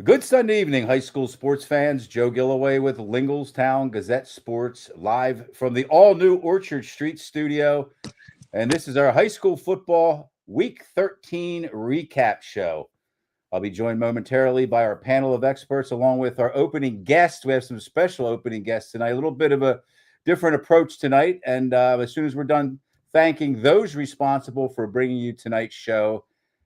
Good Sunday evening, high school sports fans. Joe Gillaway with Lingelstown Gazette Sports live from the all new Orchard Street studio. And this is our high school football week 13 recap show. I'll be joined momentarily by our panel of experts along with our opening guests. We have some special opening guests tonight, a little bit of a different approach tonight. And as soon as we're done thanking those responsible for bringing you tonight's show,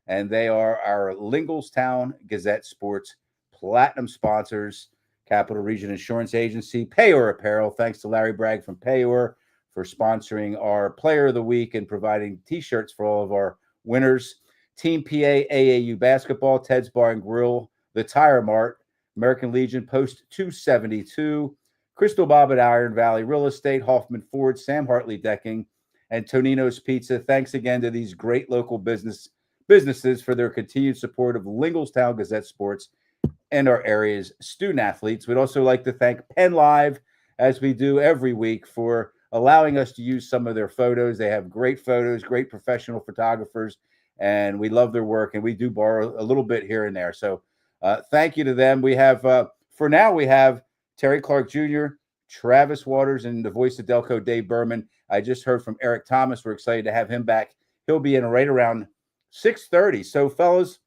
and they are our Lingelstown Gazette Sports Platinum sponsors, Capital Region Insurance Agency, Payor Apparel. Thanks to Larry Bragg from Payor for sponsoring our Player of the Week and providing T-shirts for all of our winners. Team PA AAU Basketball, Ted's Bar and Grill, The Tire Mart, American Legion Post 272, Crystal Bob at Iron Valley Real Estate, Hoffman Ford, Sam Hartley Decking, and Tonino's Pizza. Thanks again to these great local businesses for their continued support of Lingelstown Gazette Sports and our area's student athletes. We'd also like to thank Penn Live, as we do every week, for allowing us to use some of their photos. They have great photos, great professional photographers, and we love their work. And we do borrow a little bit here and there. So thank you to them. We have, for now, we have Terry Clark Jr., Travis Waters, and the voice of Delco, Dave Berman. I just heard from Eric Thomas. We're excited to have him back. He'll be in right around 6:30. So, fellas,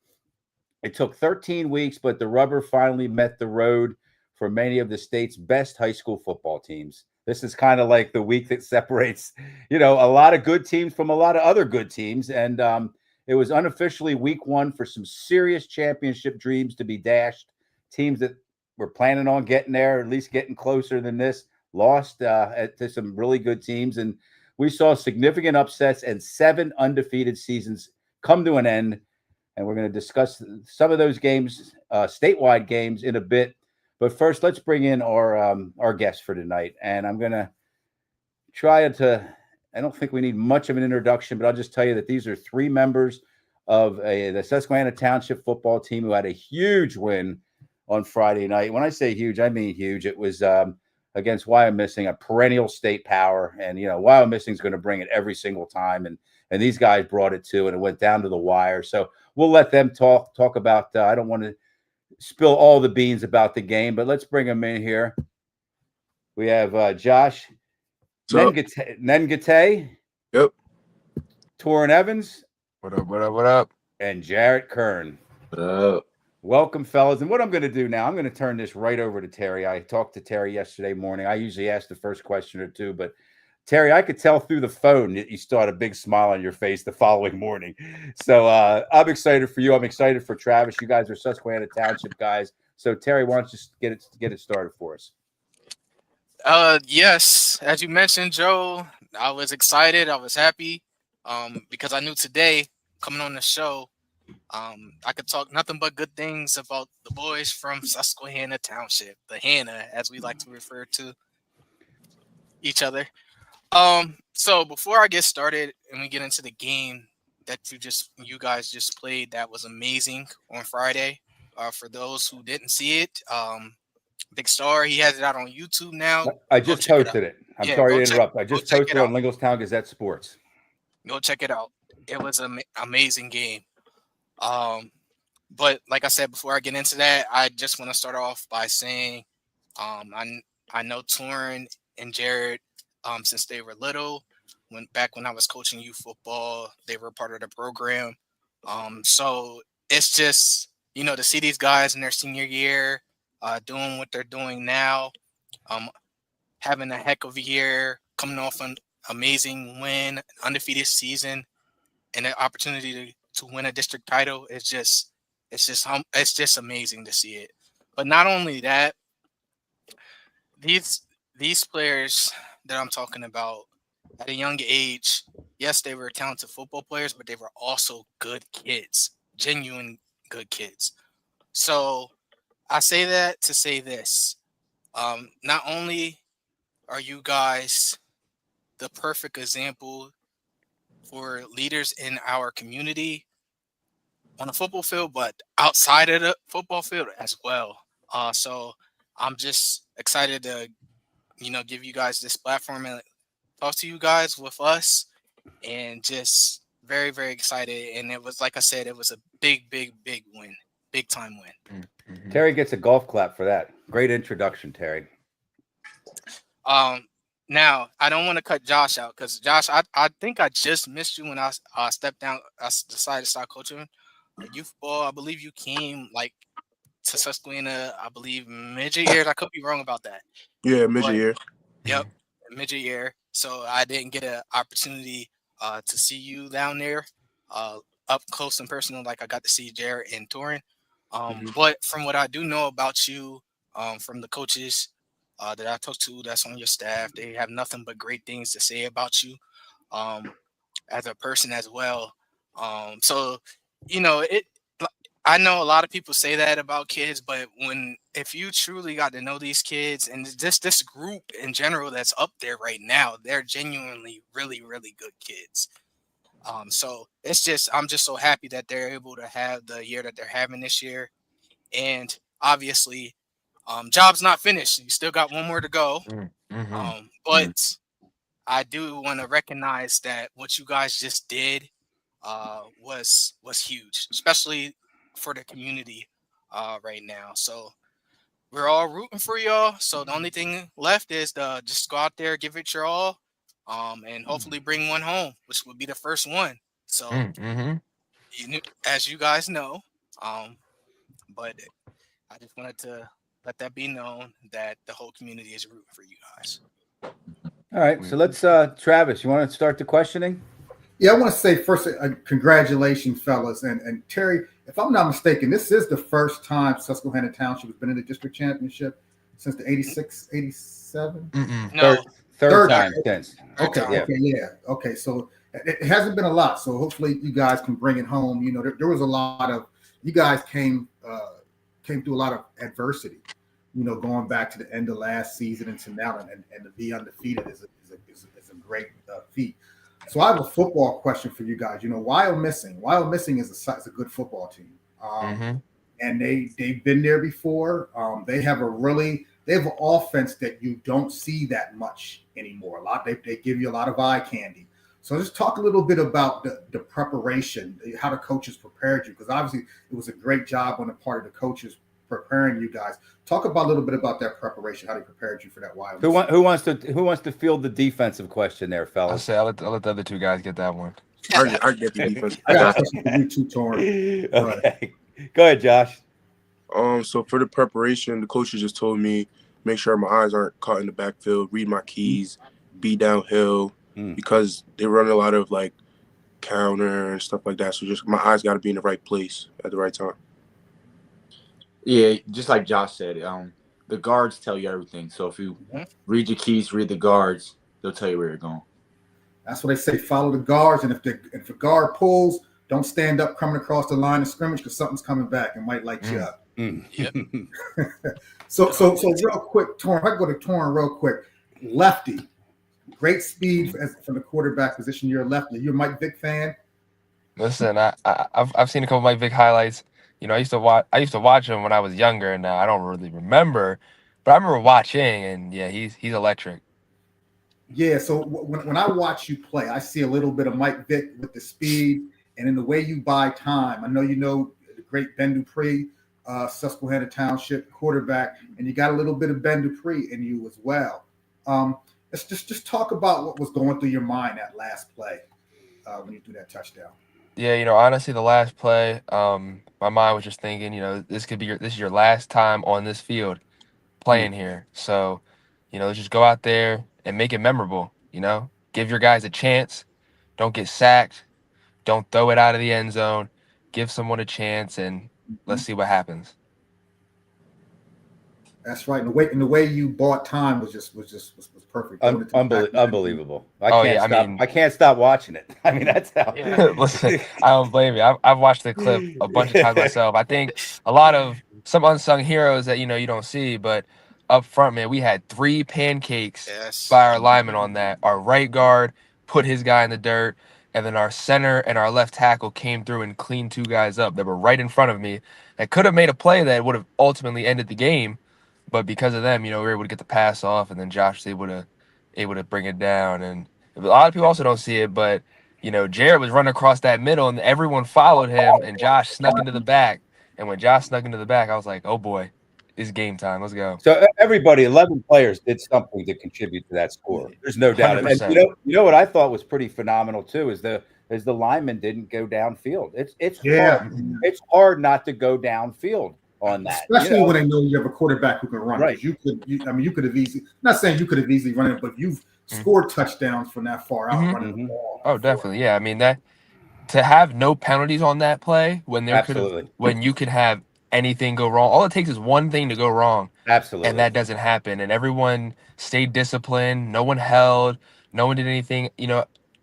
it took 13 weeks, but the rubber finally met the road for many of the state's best high school football teams. This is kind of like the week that separates, a lot of good teams from a lot of other good teams. And it was unofficially week one for some serious championship dreams to be dashed. Teams that were planning on getting there, at least getting closer than this, lost to some really good teams. And we saw significant upsets and 7 undefeated seasons come to an end, and we're going to discuss some of those games, statewide games, in a bit. But first, let's bring in our guest for tonight, and I'm going to try to. I don't think we need much of an introduction, but I'll just tell you that these are 3 members of the Susquehanna Township football team who had a huge win on Friday night. When I say huge, I mean huge. It was against Wyomissing, a perennial state power, and Wyomissing is going to bring it every single time, and these guys brought it too, and it went down to the wire. So we'll let them talk about. I don't want to spill all the beans about the game, but let's bring them in here. We have Josh Nengate, Yep. Torrin Evans, What up? What up? What up? and Jarrett Kern. What up? Welcome, fellas. And what I'm going to do now, I'm going to turn this right over to Terry. I talked to Terry yesterday morning. I usually ask the first question or two, but Terry, I could tell through the phone that you still had a big smile on your face the following morning. So I'm excited for you. I'm excited for Travis. You guys are Susquehanna Township guys. So Terry, why don't you just get it started for us? Yes, as you mentioned, Joe, I was excited. I was happy because I knew today coming on the show, I could talk nothing but good things about the boys from Susquehanna Township, the Hannah, as we like to refer to each other. So before I get started and we get into the game that you guys just played, that was amazing on Friday. For those who didn't see it, Big Star, he has it out on YouTube now. I just posted it. I'm sorry to interrupt. I just posted it on Lingelstown Gazette Sports. Go check it out. It was an amazing game. But like I said, before I get into that, I just want to start off by saying, I know Torrin and Jared, since they were little, when I was coaching youth football, they were part of the program. So it's just, to see these guys in their senior year, doing what they're doing now, having a heck of a year, coming off an amazing win, undefeated season, and the opportunity to win a district title is just amazing to see it. But not only that, these players that I'm talking about at a young age, yes, they were talented football players, but they were also good kids, genuine good kids. So I say that to say this. Not only are you guys the perfect example for leaders in our community on the football field, but outside of the football field as well. So I'm just excited to, give you guys this platform and talk to you guys with us, and just very, very excited. And it was, like I said, it was a big, big, big win. big time win. Mm-hmm. Terry gets a golf clap for that. Great introduction, Terry. Now I don't want to cut Josh out because Josh, I think I just missed you when I stepped down. Decided to start coaching youth ball. I believe you came like to Susquehanna, I believe midget years. I could be wrong about that. Yeah, midget But- year. Yep, midget year. So I didn't get an opportunity to see you down there up close and personal, like I got to see Jared and Torin. But from what I do know about you, from the coaches that I talked to that's on your staff, they have nothing but great things to say about you as a person as well. So, you know, I know a lot of people say that about kids, but if you truly got to know these kids and just this group in general that's up there right now, they're genuinely really, really good kids. So I'm just so happy that they're able to have the year that they're having this year. And obviously, job's not finished. You still got one more to go. But I do want to recognize that what you guys just did was huge, especially for the community right now. So we're all rooting for y'all. So the only thing left is to just go out there, give it your all, and hopefully bring one home, which would be the first one. So as you guys know, but I just wanted to let that be known that the whole community is rooting for you guys. All right, so let's Travis, you want to start the questioning? Yeah, I want to say first, congratulations, fellas. And Terry, if I'm not mistaken, this is the first time Susquehanna Township has been in the district championship since the 86, 87? No, Third time since. Okay, Yeah. okay, yeah. Okay, so it hasn't been a lot. So hopefully you guys can bring it home. You know, there was a lot of, you guys came through a lot of adversity, you know, going back to the end of last season and to now, and to be undefeated is a great feat. So I have a football question for you guys. You know, Wild Missing is a good football team, and they've been there before. They have an offense that you don't see that much anymore. They give you a lot of eye candy. So just talk a little bit about the preparation, how the coaches prepared you, because obviously it was a great job on the part of the coaches preparing you guys. Talk about a little bit about that preparation, how they prepared you for that Wild. Who wants to field the defensive question there, fellas? I'll let the other two guys get that one. I get the defense. I got a question for you too, Torrin. Okay, go ahead, Josh. So for the preparation, the coaches just told me make sure my eyes aren't caught in the backfield, read my keys, be downhill, because they run a lot of like counter and stuff like that. So just my eyes got to be in the right place at the right time. Yeah, just like Josh said, the guards tell you everything. So if you read your keys, read the guards, they'll tell you where you're going. That's what they say. Follow the guards, and if the guard pulls, don't stand up coming across the line of scrimmage because something's coming back and might light you up. Yep. So real quick, Torrin, if I go to Torrin real quick, lefty, great speed from the quarterback position. You're a lefty. You're a Mike Vick fan. Listen, I've seen a couple of Mike Vick highlights. You know, I used to watch him when I was younger, and I don't really remember, but I remember watching, and yeah, he's electric. Yeah, so when I watch you play, I see a little bit of Mike Vick with the speed and in the way you buy time. I know you know the great Ben Dupree, Susquehanna Township quarterback, and you got a little bit of Ben Dupree in you as well. Let's just talk about what was going through your mind that last play when you threw that touchdown. Yeah, you know, honestly, the last play, my mind was just thinking, you know, this is your last time on this field playing here. So, you know, let's just go out there and make it memorable. You know, give your guys a chance. Don't get sacked. Don't throw it out of the end zone. Give someone a chance, and let's see what happens. That's right. And the way you bought time was perfect. Unbelievable. I I can't stop watching it. I mean, that's how. Listen, I don't blame you. I've watched the clip a bunch of times myself. I think a lot of some unsung heroes that, you know, you don't see, but up front, man, we had 3 pancakes by our lineman on that. Our right guard put his guy in the dirt, and then our center and our left tackle came through and cleaned 2 guys up that were right in front of me that could have made a play that would have ultimately ended the game. But because of them, you know, we were able to get the pass off, and then Josh was able to bring it down. And a lot of people also don't see it, but, you know, Jared was running across that middle, and everyone followed him, and Josh snuck into the back And when Josh snuck into the back, I was like, oh boy, it's game time. Let's go. So everybody, 11 players did something to contribute to that score. There's no doubt. And 100%. you know what I thought was pretty phenomenal too is the linemen didn't go downfield. It's hard. It's hard not to go downfield on that, especially when they know you have a quarterback who can run. Right. You could have easily. Not saying you could have easily run it, but you've scored touchdowns from that far out running the ball. Oh, definitely. Yeah. I mean, that to have no penalties on that play when there when you could have anything go wrong. All it takes is one thing to go wrong. Absolutely. And that doesn't happen. And everyone stayed disciplined. No one held. No one did anything,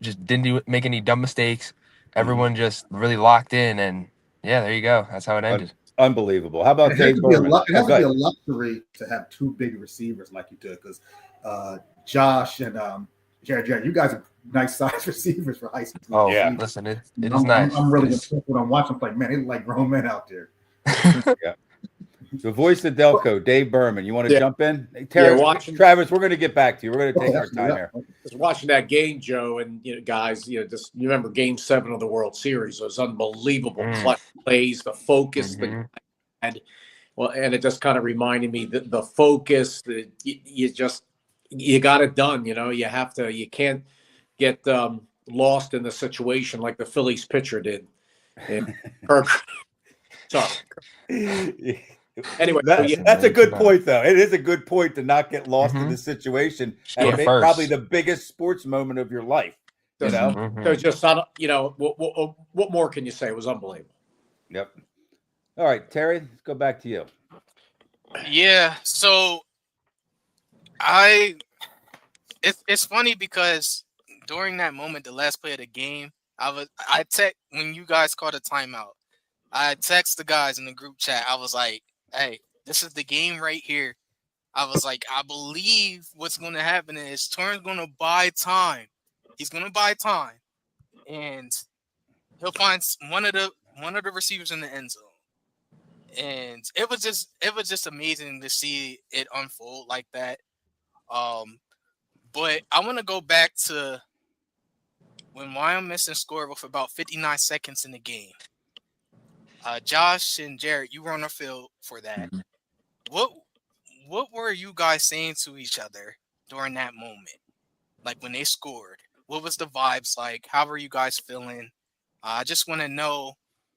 just didn't make any dumb mistakes. Everyone just really locked in. And yeah, there you go. That's how it ended. Unbelievable. How about Dave Berman? It has to be a luxury to have two big receivers like you did, because Josh and Jared, you guys are nice size receivers for high school. Oh, yeah. Listen, it is nice. I'm really impressed when I'm watching. I'm like, man, they're like grown men out there. Yeah. The voice of Delco, Dave Berman. You want to jump in? Hey, Travis, we're going to get back to you. We're going to take our time here. Just watching that game, Joe, and guys, just you remember Game 7 of the World Series. Those unbelievable clutch plays, the focus that had. Well, and it just kind of reminded me that the focus that you got it done. You can't get lost in the situation like the Phillies pitcher did. And sorry. Anyway, that's a good point, though. It is a good point to not get lost in the situation. And probably the biggest sports moment of your life. So just what more can you say? It was unbelievable. Yep. All right, Terry, let's go back to you. Yeah. So it's funny because during that moment, the last play of the game, when you guys called a timeout, I text the guys in the group chat. I was like, hey, this is the game right here. I was like, I believe what's going to happen is Torrance going to buy time. He's going to buy time, and he'll find one of the receivers in the end zone. And it was just amazing to see it unfold like that. But I want to go back to when Wyoming scored with about 59 seconds in the game. Josh and Jared, you were on the field for that. What were you guys saying to each other during that moment? Like when they scored, what was the vibes like? How were you guys feeling? I just want to know,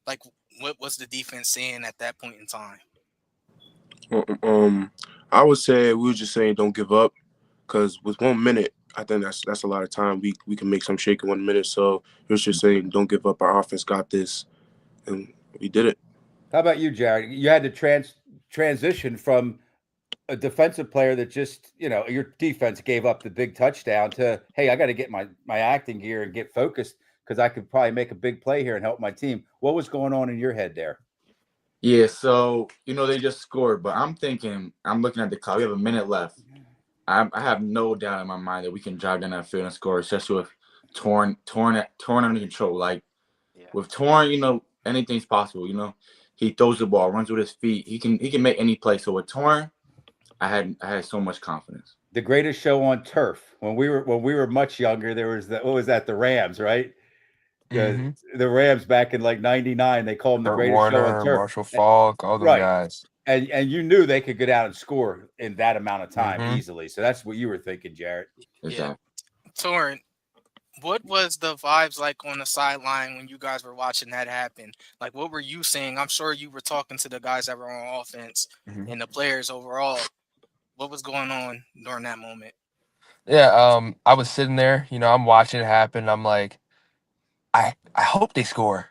like, what was the defense saying at that point in time? I would say we were just saying don't give up, because with 1 minute, I think that's a lot of time. We can make some shake in 1 minute. So it was just saying don't give up. Our offense got this, and we did it. How about you, Jared? You had to transition from a defensive player that just, your defense gave up the big touchdown to, hey, I got to get my acting gear and get focused because I could probably make a big play here and help my team. What was going on in your head there? Yeah, so, they just scored, but I'm looking at the clock. We have a minute left. I have no doubt in my mind that we can drive down that field and score, especially with Torn under control. Like, with Torn, anything's possible, He throws the ball, runs with his feet. He can make any play. So with Torn, I had so much confidence. The greatest show on turf. When we were much younger, there was the Rams, right? The Rams back in like '99, they called them the greatest show on turf. Marshall Faulk, all those guys. And you knew they could go down and score in that amount of time easily. So that's what you were thinking, Jared. Exactly. Yeah. Torrent, what was the vibes like on the sideline when you guys were watching that happen? Like, what were you saying? I'm sure you were talking to the guys that were on offense and the players overall. What was going on during that moment? Yeah, I was sitting there, I'm watching it happen. I'm like, I hope they score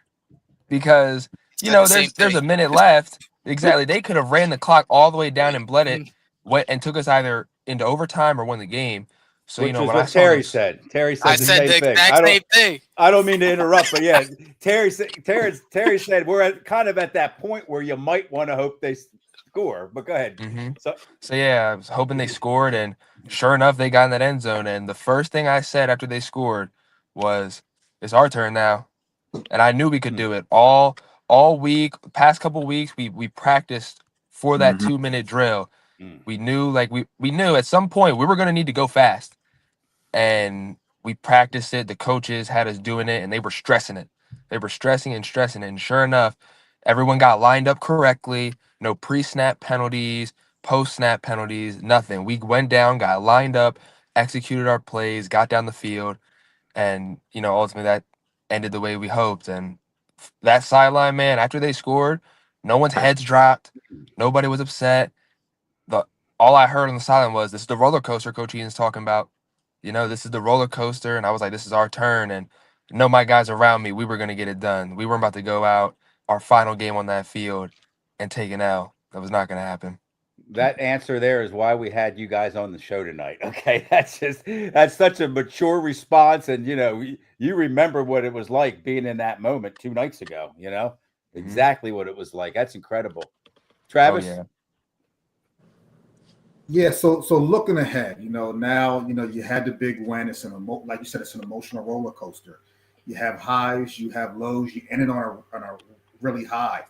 because, there's a minute left. Exactly. They could have ran the clock all the way down and bled it, went and took us either into overtime or won the game. So, Which was what Terry said. Terry said the same thing. Same thing. I don't mean to interrupt, but yeah, Terry said we're kind of at that point where you might want to hope they score. But go ahead. So yeah, I was hoping they scored, and sure enough, they got in that end zone. And the first thing I said after they scored was, "It's our turn now," and I knew we could do it all week. Past couple weeks, we practiced for that 2-minute drill. We knew, we knew at some point we were going to need to go fast, and we practiced it. The coaches had us doing it, and they were stressing it. They were stressing and stressing it. And sure enough, Everyone got lined up correctly. No pre-snap penalties, post-snap penalties, nothing. We went down, got lined up, executed our plays, got down the field, and ultimately that ended the way we hoped. And that sideline, man, after they scored, no one's heads dropped, nobody was upset. All I heard on the sideline was, "This is the roller coaster Coach Ian's talking about. This is the roller coaster." And I was like, "This is our turn." And my guys around me, we were gonna get it done. We weren't about to go out our final game on that field and take an L. That was not gonna happen. That answer there is why we had you guys on the show tonight. Okay, that's such a mature response, and you remember what it was like being in that moment 2 nights ago. Exactly what it was like. That's incredible. Travis. Oh, yeah. Yeah, so looking ahead, now you had the big win. It's like you said, it's an emotional roller coaster. You have highs, you have lows. You ended on a really high.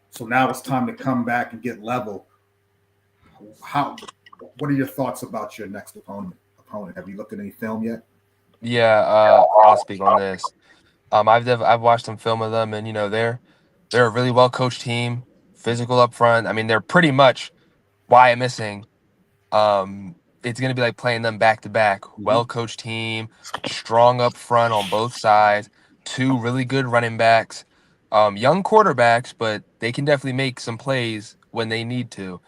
So now it's time to come back and get level. What are your thoughts about your next opponent? Have you looked at any film yet? Yeah, I'll speak on this. I've watched some film of them, and they're a really well coached team, physical up front. I mean, they're pretty much why I'm missing. It's gonna be like playing them back to back. Well coached team, strong up front on both sides. 2 really good running backs, young quarterbacks, but they can definitely make some plays when they need to.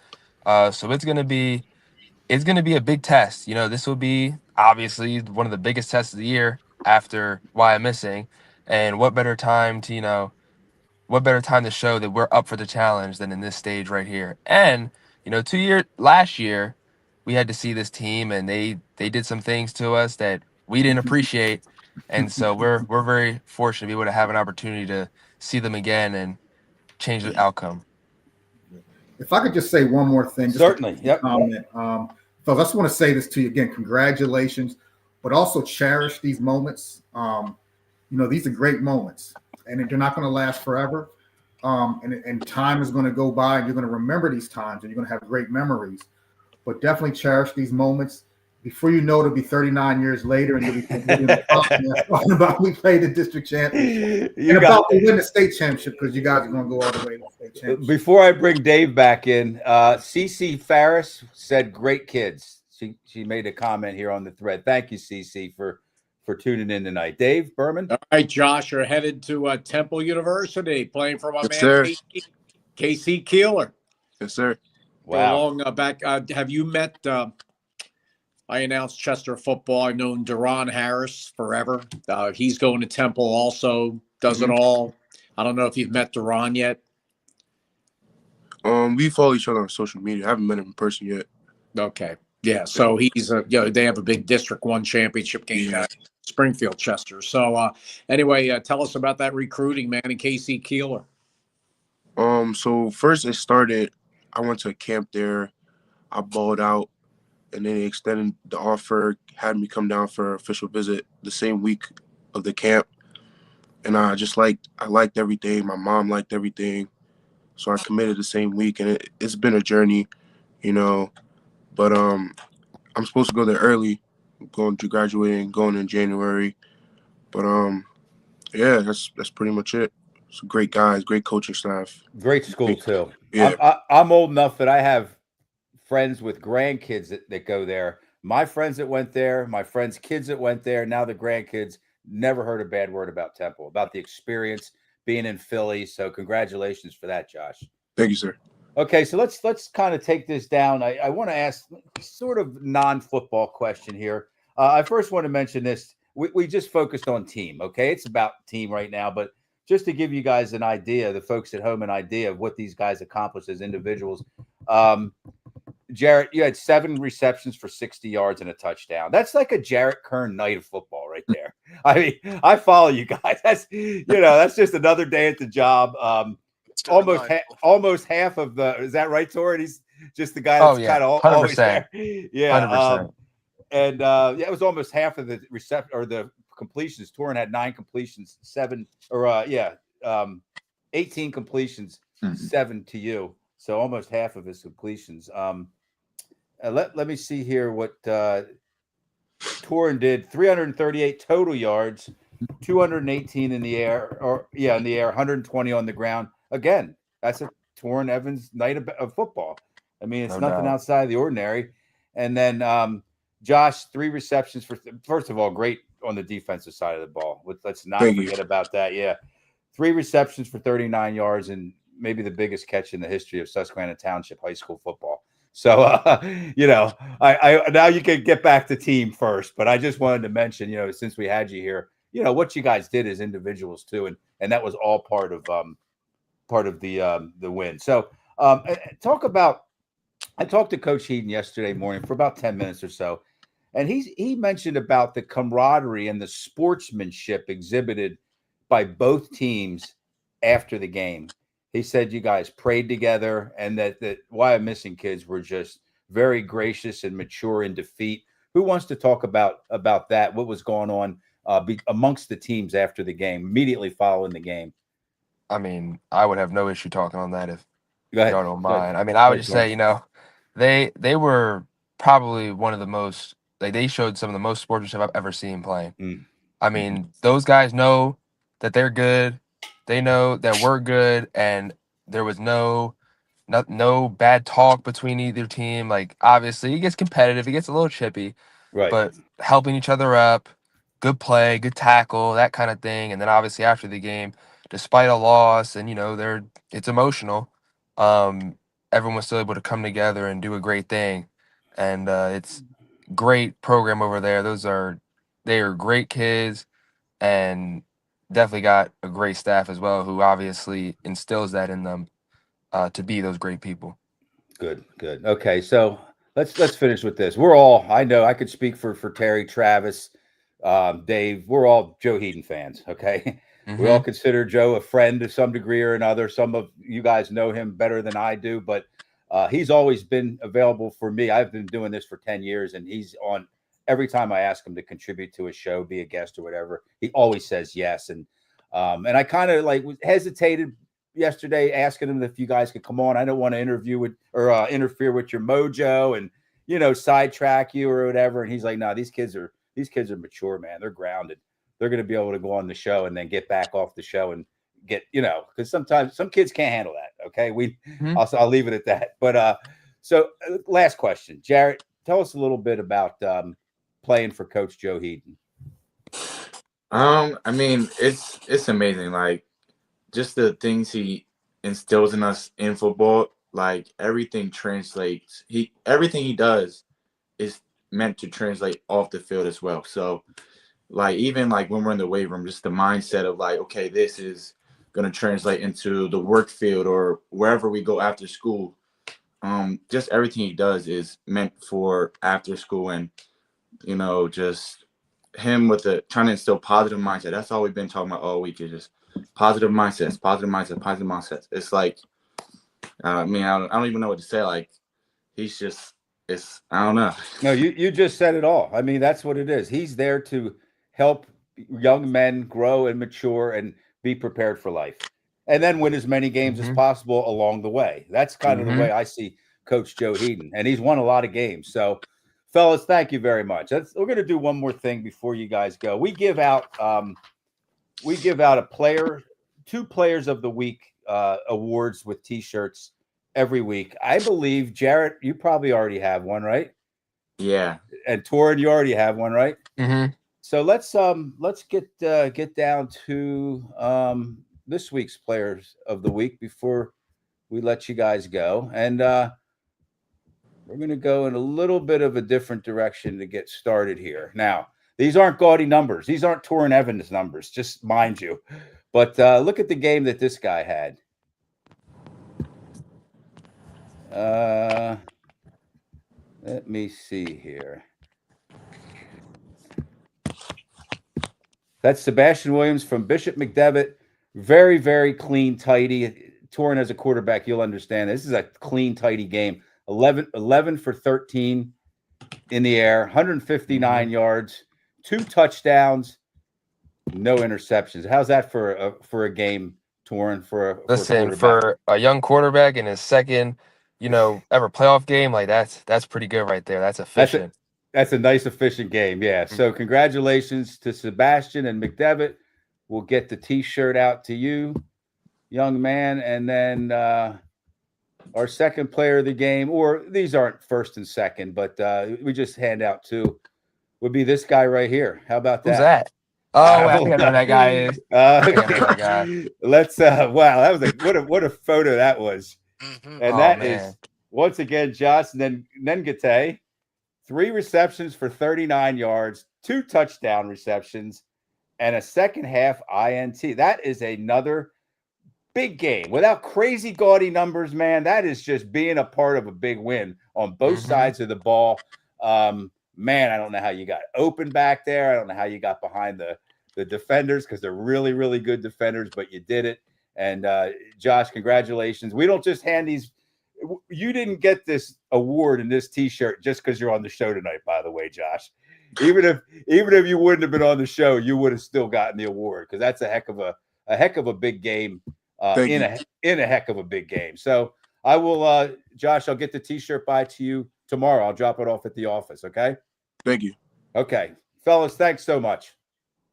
So it's gonna be a big test. This will be obviously one of the biggest tests of the year after why I'm missing. And what better time to show that we're up for the challenge than in this stage right here? And last year we had to see this team, and they did some things to us that we didn't appreciate, and so we're very fortunate to be able to have an opportunity to see them again and change the outcome. If I could just say one more thing, Certainly. Yep. Comment. So I just want to say this to you again. Congratulations, but also cherish these moments. These are great moments, and they're not going to last forever. And time is going to go by, and you're going to remember these times, and you're going to have great memories. But definitely cherish these moments. Before you know, it'll be 39 years later, and you'll be talking about we played the district championship and about to win the state championship, because you guys are going to go all the way to the state championship. Before I bring Dave back in, CC Farris said, "Great kids." She made a comment here on the thread. Thank you, CC, for tuning in tonight. Dave Berman. All right, Josh, you're headed to Temple University, playing for my man sir. Casey Keeler. Yes, sir. Wow. Long back. Have you met? I announced Chester football. I've known Deron Harris forever. He's going to Temple also. Does it all. I don't know if you've met Deron yet. We follow each other on social media. I haven't met him in person yet. Okay. Yeah. So he's they have a big District 1 championship game at Springfield, Chester. So anyway, tell us about that recruiting, man, and Casey Keeler. So first it started, I went to a camp there. I balled out, and then they extended the offer, had me come down for an official visit the same week of the camp. And I liked everything. My mom liked everything. So I committed the same week, and it's been a journey, But I'm supposed to go there early, going to graduating, going in January. But yeah, that's pretty much it. Some great guys, great coaching staff. Great school too. Yeah. I'm old enough that I have friends with grandkids that go there. My friends that went there, my friends' kids that went there, now the grandkids, never heard a bad word about Temple, about the experience being in Philly. So congratulations for that, Josh. Thank you, sir. Okay, so let's kind of take this down. I want to ask sort of non-football question here. I first want to mention this. We just focused on team, okay? It's about team right now, but just to give you guys an idea, the folks at home, an idea of what these guys accomplished as individuals. Jarrett, you had 7 receptions for 60 yards and a touchdown. That's like a Jarrett Kern night of football right there. I mean, I follow you guys. That's that's just another day at the job. Almost half of the, is that right, Torrin? He's just the guy that's kind of always there. Yeah. 100%. It was almost half of the the completions. Torrin had 9 completions, 18 completions, 7 to you. So almost half of his completions. Let me see here what Torrin did. 338 total yards, 218 in the air, in the air, 120 on the ground. again, that's a Torrin Evans night of football. I mean, it's No nothing doubt. outside of the ordinary. And then Josh, 3 receptions for, first of all, great on the defensive side of the ball. Let's not forget about that. Yeah. 3 receptions for 39 yards and maybe the biggest catch in the history of Susquehanna Township high school football. So, you know, I now you can get back to team first, but I just wanted to mention, you know, since we had you here, you know, what you guys did as individuals too. And that was all part of the win. So I talked to Coach Heaton yesterday morning for about 10 minutes or so. And he mentioned about the camaraderie and the sportsmanship exhibited by both teams after the game. He said you guys prayed together and that Wyomissing kids were just very gracious and mature in defeat. Who wants to talk about that? What was going on amongst the teams after the game, immediately following the game? I mean, I would have no issue talking on that if y'all don't mind. I mean, I would just say, you know, they were probably one of the most, like, they showed some of the most sportsmanship I've ever seen playing. I mean, those guys know that they're good. They know that we're good, and there was no bad talk between either team. Like, obviously, it gets competitive, it gets a little chippy, right? But helping each other up, good play, good tackle, that kind of thing. And then obviously after the game, despite a loss, and you know, it's emotional. Everyone was still able to come together and do a great thing, and it's great program over there. They are great kids, and definitely got a great staff as well, who obviously instills that in them to be those great people. Good. Okay, so let's finish with this. We're all, I know I could speak for Terry, Travis, Dave. We're all Joe Heaton fans. Okay, we all consider Joe a friend to some degree or another. Some of you guys know him better than I do, but he's always been available for me. I've been doing this for 10 years, and he's on every time I ask him to contribute to a show, be a guest or whatever. He always says yes, and I kind of like hesitated yesterday asking him if you guys could come on. I don't want to interfere with your mojo and, you know, sidetrack you or whatever. And he's like, no, these kids are mature, man. They're grounded. They're going to be able to go on the show and then get back off the show and get, you know, because sometimes some kids can't handle that. Okay. I'll leave it at that. But so last question, Jarrett, tell us a little bit about playing for Coach Joe Heaton. I mean, it's amazing. Like, just the things he instills in us in football, like everything translates. Everything he does is meant to translate off the field as well. So, like, even like when we're in the weight room, just the mindset of like, okay, this is going to translate into the work field or wherever we go after school. Just everything he does is meant for after school, and, you know, just him with trying to instill positive mindset. That's all we've been talking about all week, is just positive mindsets. It's like, I mean, I don't even know what to say. Like, he's just, I don't know. No, you just said it all. I mean, that's what it is. He's there to help young men grow and mature and be prepared for life, and then win as many games as possible along the way. That's kind of the way I see Coach Joe Heaton, and he's won a lot of games. So, fellas, thank you very much. We're going to do one more thing before you guys go. We give out two players of the week awards with T-shirts every week. I believe, Jarrett, you probably already have one, right? Yeah. And Torrin, you already have one, right? So let's get down to this week's players of the week before we let you guys go. And we're going to go in a little bit of a different direction to get started here. Now, these aren't gaudy numbers. These aren't Torrin Evans numbers, just mind you. But look at the game that this guy had. Let me see here. That's Sebastian Williams from Bishop McDevitt. Very, very clean, tidy. Torrin as a quarterback, you'll understand. This is a clean, tidy game. 11 for 13 in the air, 159 yards, 2 touchdowns, no interceptions. How's that for a game, Torrin? For a young quarterback in his second, ever playoff game, like that's pretty good right there. That's efficient. That's a nice, efficient game. Yeah. So congratulations to Sebastian and McDevitt. We'll get the T-shirt out to you. young man. And then our second player of the game, or these aren't first and second, but we just hand out two, would be this guy right here. How about that? Who's that? Oh, I think I know that guy is. Let's wow, that was what a photo that was. And that is once again Josh Nengate, 3 receptions for 39 yards, 2 touchdown receptions, and a second half INT. That is another big game without crazy gaudy numbers, man. That is just being a part of a big win on both sides of the ball. Man, I don't know how you got open back there. I don't know how you got behind the defenders, because they're really, really good defenders, but you did it. And Josh, congratulations. We don't just hand these. You didn't get this award and this T-shirt just because you're on the show tonight, by the way, Josh. Even if you wouldn't have been on the show, you would have still gotten the award, because that's a heck of a big game in a heck of a big game. So I will, Josh, I'll get the T-shirt by to you tomorrow. I'll drop it off at the office. Okay. Thank you. Okay, fellas, thanks so much.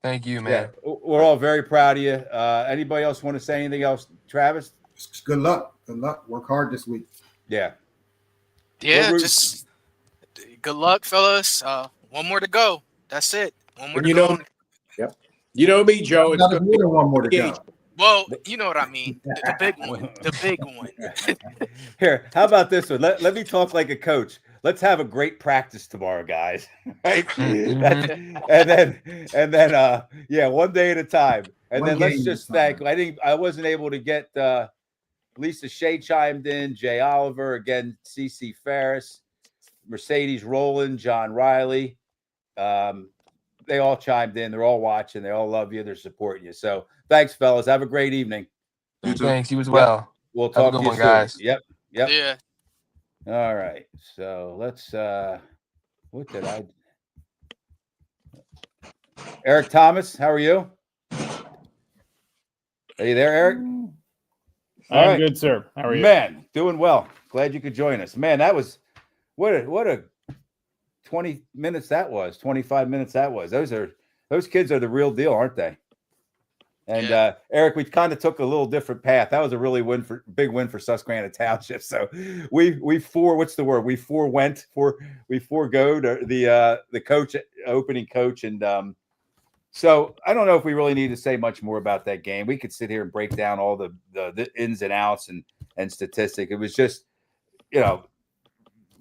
Thank you, man. Yeah, we're all very proud of you. Anybody else want to say anything else, Travis? Good luck. Good luck. Work hard this week. Yeah. Yeah, just good luck, fellas. One more to go. That's it. One more to go. Yep. You know me, Joe. It's More than one more to go. Well, you know what I mean. The big one. The big one. Here, how about this one? Let me talk like a coach. Let's have a great practice tomorrow, guys. Right? and then yeah, one day at a time. And then let's just thank. I wasn't able to get Lisa Shea chimed in, Jay Oliver, again, CC Ferris, Mercedes Rowland, John Riley. They all chimed in. They're all watching. They all love you. They're supporting you. So thanks, fellas. Have a great evening. Thanks. You as well. We'll talk to you soon, guys. Yep. Yeah. All right. So let's what did I Eric Thomas, how are you? Are you there, Eric? I'm good, sir. How are you? Man, doing well. Glad you could join us. Man, that was what a 20 minutes that was, 25 minutes that was. Those kids are the real deal, aren't they? And Eric, we kind of took a little different path. That was a really big win for Susquehanna Township. So we forgoed the coach, opening coach, and so I don't know if we really need to say much more about that game. We could sit here and break down all the ins and outs and statistic. It was just,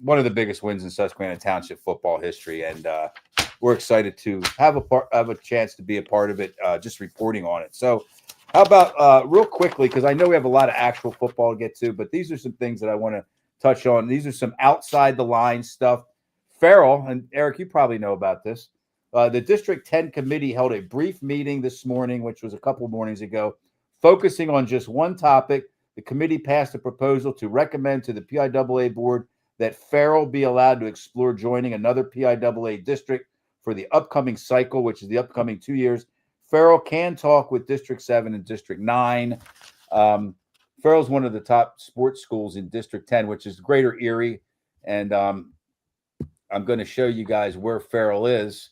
one of the biggest wins in Susquehanna Township football history, and we're excited to have a chance to be a part of it, just reporting on it. So how about real quickly, because I know we have a lot of actual football to get to, but these are some things that I want to touch on. These are some outside the line stuff. Farrell, and Eric, you probably know about this. The District 10 committee held a brief meeting this morning, which was a couple of mornings ago, focusing on just one topic. The committee passed a proposal to recommend to the PIAA board that Farrell be allowed to explore joining another PIAA district for the upcoming cycle, which is the upcoming 2 years. Farrell can talk with District 7 and District 9. Farrell's one of the top sports schools in District 10, which is Greater Erie. And I'm going to show you guys where Farrell is.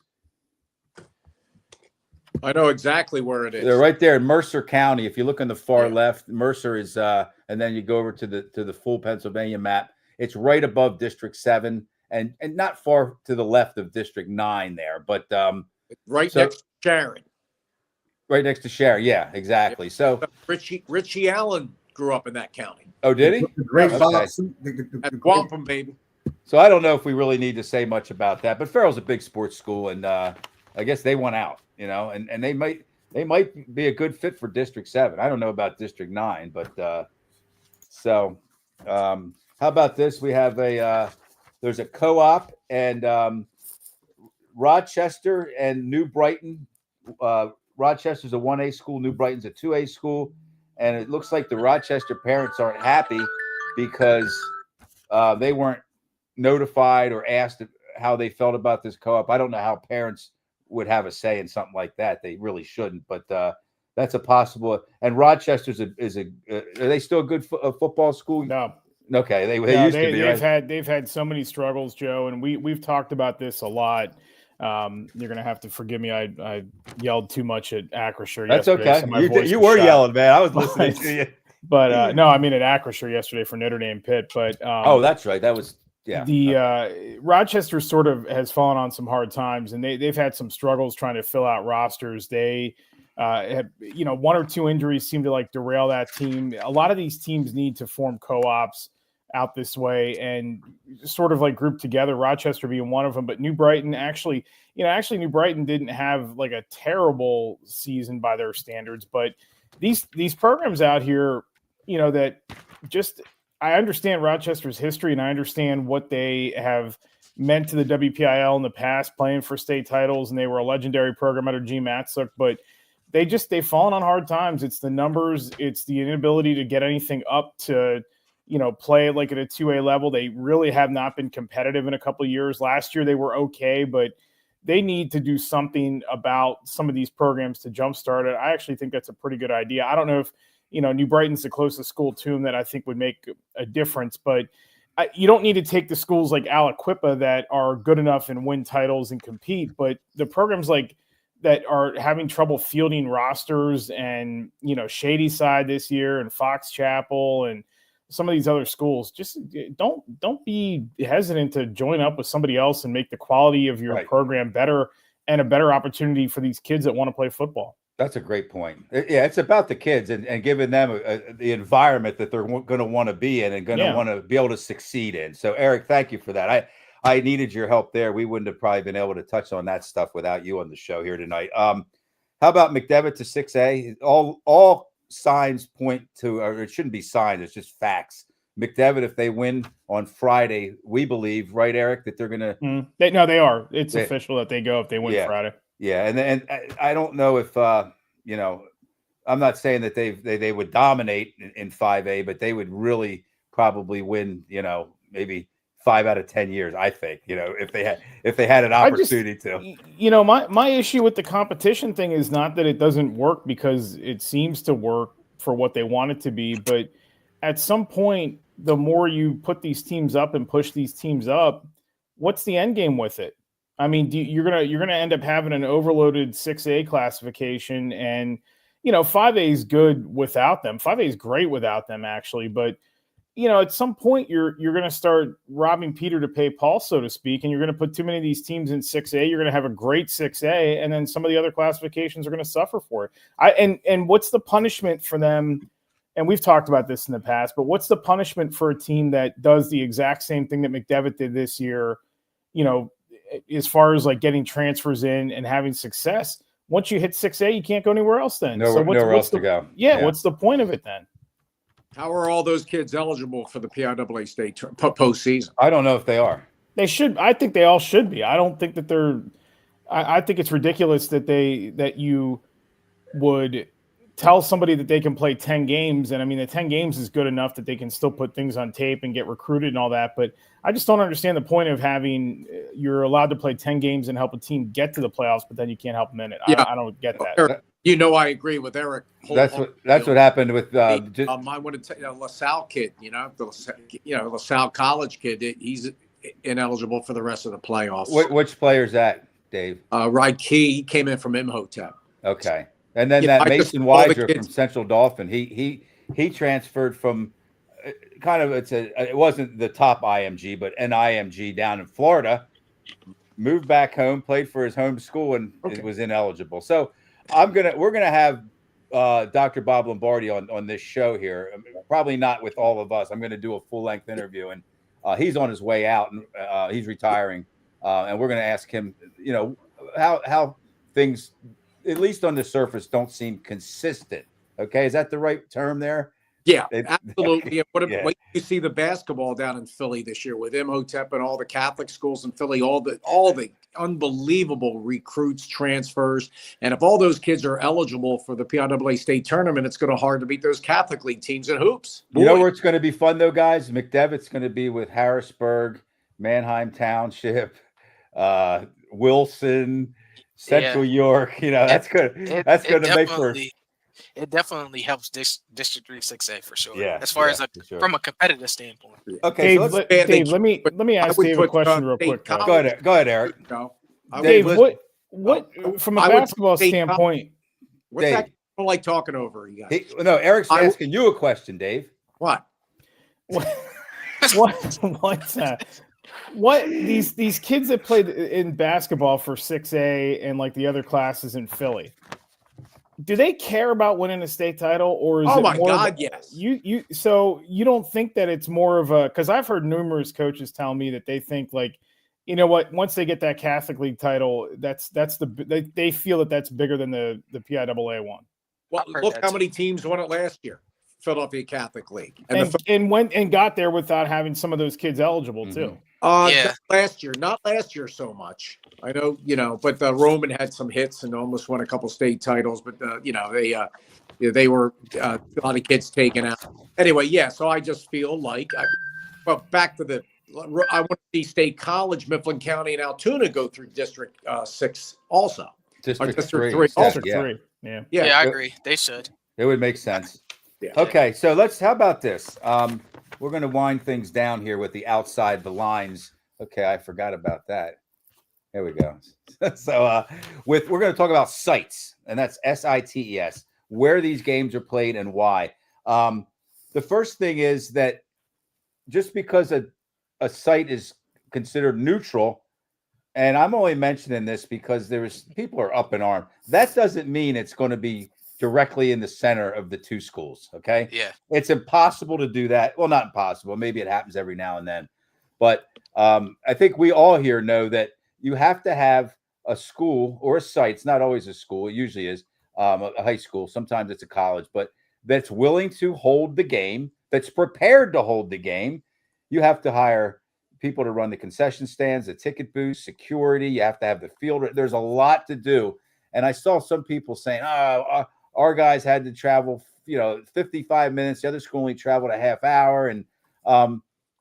I know exactly where it is. They're right there in Mercer County. If you look on the far left, Mercer is, and then you go over to the full Pennsylvania map. It's right above District 7 and not far to the left of District 9 there, but next to Sharon. Right next to Sharon, yeah, exactly. Yeah. So Richie Allen grew up in that county. Oh, did he? The great at Wampum, baby. So I don't know if we really need to say much about that, but Farrell's a big sports school, and I guess they went out, and they might be a good fit for District 7. I don't know about District 9, but how about this? We have there's a co-op, and Rochester and New Brighton. Rochester's a 1A school, New Brighton's a 2A school, and it looks like the Rochester parents aren't happy because they weren't notified or asked how they felt about this co-op. I don't know how parents would have a say in something like that. They really shouldn't, but that's a possible. And Rochester's are they still a good football school? No. Okay, they used to be. They've had so many struggles, Joe, and we've talked about this a lot. You're gonna have to forgive me. I yelled too much at Acrisure That's yesterday. okay. So my voice You was were shot. yelling, man. I was listening to you. But no, I mean at Acrisure yesterday for Notre Dame Pitt. But oh, that's right. That was the Rochester sort of has fallen on some hard times, and they've had some struggles trying to fill out rosters. They have, one or two injuries seem to like derail that team. A lot of these teams need to form co-ops out this way and sort of like group together, Rochester being one of them. But New Brighton actually New Brighton didn't have like a terrible season by their standards, but these programs out here, that just, I understand Rochester's history and I understand what they have meant to the WPIL in the past, playing for state titles, and they were a legendary program under G. Matzuk, but they've fallen on hard times. It's the numbers, it's the inability to get anything up to, play like at a 2A level. They really have not been competitive in a couple of years. Last year they were okay, but they need to do something about some of these programs to jumpstart it. I actually think that's a pretty good idea. I don't know if, New Brighton's the closest school to them that I think would make a difference, but you don't need to take the schools like Aliquippa that are good enough and win titles and compete, but the programs like that are having trouble fielding rosters and, Shady Side this year and Fox Chapel and some of these other schools, just don't be hesitant to join up with somebody else and make the quality of your program better and a better opportunity for these kids that want to play football. That's a great point. Yeah, it's about the kids and giving them the environment that they're going to want to be in and going to want to be able to succeed in. So, Eric, thank you for that. I needed your help there. We wouldn't have probably been able to touch on that stuff without you on the show here tonight. How about McDevitt to 6A? All signs point to, or it shouldn't be signs, it's just facts. McDevitt, if they win on Friday, we believe, right, Eric, that they're going to. They are. It's official that they go if they win Friday. Yeah, and I don't know if I'm not saying that they would dominate in 5A, but they would really probably win. Maybe 5 out of 10 years. I think if they had an opportunity to. My issue with the competition thing is not that it doesn't work, because it seems to work for what they want it to be, but at some point, the more you put these teams up and push these teams up, what's the end game with it? I mean, you're gonna end up having an overloaded 6A classification, and 5A is good without them. 5A is great without them, actually, but at some point you're gonna start robbing Peter to pay Paul, so to speak, and you're gonna put too many of these teams in 6A. You're gonna have a great 6A, and then some of the other classifications are gonna suffer for it. And what's the punishment for them? And we've talked about this in the past, but what's the punishment for a team that does the exact same thing that McDevitt did this year? As far as like getting transfers in and having success, once you hit 6A, you can't go anywhere else then. Nowhere else to go. Yeah, what's the point of it then? How are all those kids eligible for the PIAA state postseason? I don't know if they are. They should. I think they all should be. I don't think that they're. I think it's ridiculous that you would tell somebody that they can play 10 games. And I mean, the 10 games is good enough that they can still put things on tape and get recruited and all that. But I just don't understand the point of having, you're allowed to play 10 games and help a team get to the playoffs, but then you can't help them in it. Yeah. I don't get that. Eric, I agree with Eric. That's what happened with, I want to tell you, LaSalle kid, the LaSalle college kid, he's ineligible for the rest of the playoffs. Which player is that, Dave? Ride Key, he came in from Imhotep. Okay. And then Mason Weiser from Central Dauphin, he transferred from it wasn't the top IMG, but an IMG down in Florida, moved back home, played for his home school, and it was ineligible. So we're gonna have Dr. Bob Lombardi on this show here. Probably not with all of us. I'm gonna do a full length interview, and he's on his way out, and he's retiring, and we're gonna ask him, how things, at least on the surface, don't seem consistent. Okay, is that the right term there? Yeah, absolutely. What you see the basketball down in Philly this year with Imhotep and all the Catholic schools in Philly, all the unbelievable recruits, transfers, and if all those kids are eligible for the PIAA state tournament, it's going to be hard to beat those Catholic League teams in hoops. You know where it's going to be fun though, guys? McDevitt's going to be with Harrisburg, Manheim Township, Wilson, Central York. That's good. That's going to make for. It definitely helps District 3 6A for sure. Yeah, as far as from a competitive standpoint. Okay, Dave, let me ask Dave a question real quick. Go ahead, Eric. Dave, listen, what from a I would basketball say- standpoint? What's Dave. that? I don't like talking over you guys. No, Eric's I- asking you a question, Dave. What? What these kids that played in basketball for 6A and like the other classes in Philly, do they care about winning a state title, or is Oh it my more God, of, yes. So you don't think that it's more of a, because I've heard numerous coaches tell me that they think like, you know what, once they get that Catholic League title, they feel that that's bigger than the PIAA one. Well, I've heard look that how too. many teams won it last year. Philadelphia Catholic League. And went and got there without having some of those kids eligible too. Yeah. Not last year so much. I know, but Roman had some hits and almost won a couple state titles, but they were a lot of kids taken out. Anyway, yeah. So I just feel like, back to I want to see State College, Mifflin County, and Altoona go through District 6 also. District 3. Three. Yeah, District yeah. 3. Yeah. Yeah, I agree. They should. It would make sense. Yeah. Okay, so how about this? We're going to wind things down here with the outside the lines. Okay, I forgot about that. There we go. So we're going to talk about sites, and that's SITES, where these games are played and why. The first thing is that just because a site is considered neutral, and I'm only mentioning this because people are up in arms. That doesn't mean it's going to be directly in the center of the two schools. Okay. Yeah. It's impossible to do that. Well, not impossible. Maybe it happens every now and then, but I think we all here know that you have to have a school or a site. It's not always a school. It usually is a high school. Sometimes it's a college, but that's willing to hold the game, that's prepared to hold the game. You have to hire people to run the concession stands, the ticket booths, security. You have to have the field. There's a lot to do. And I saw some people saying, our guys had to travel, 55 minutes. The other school only traveled a half hour. And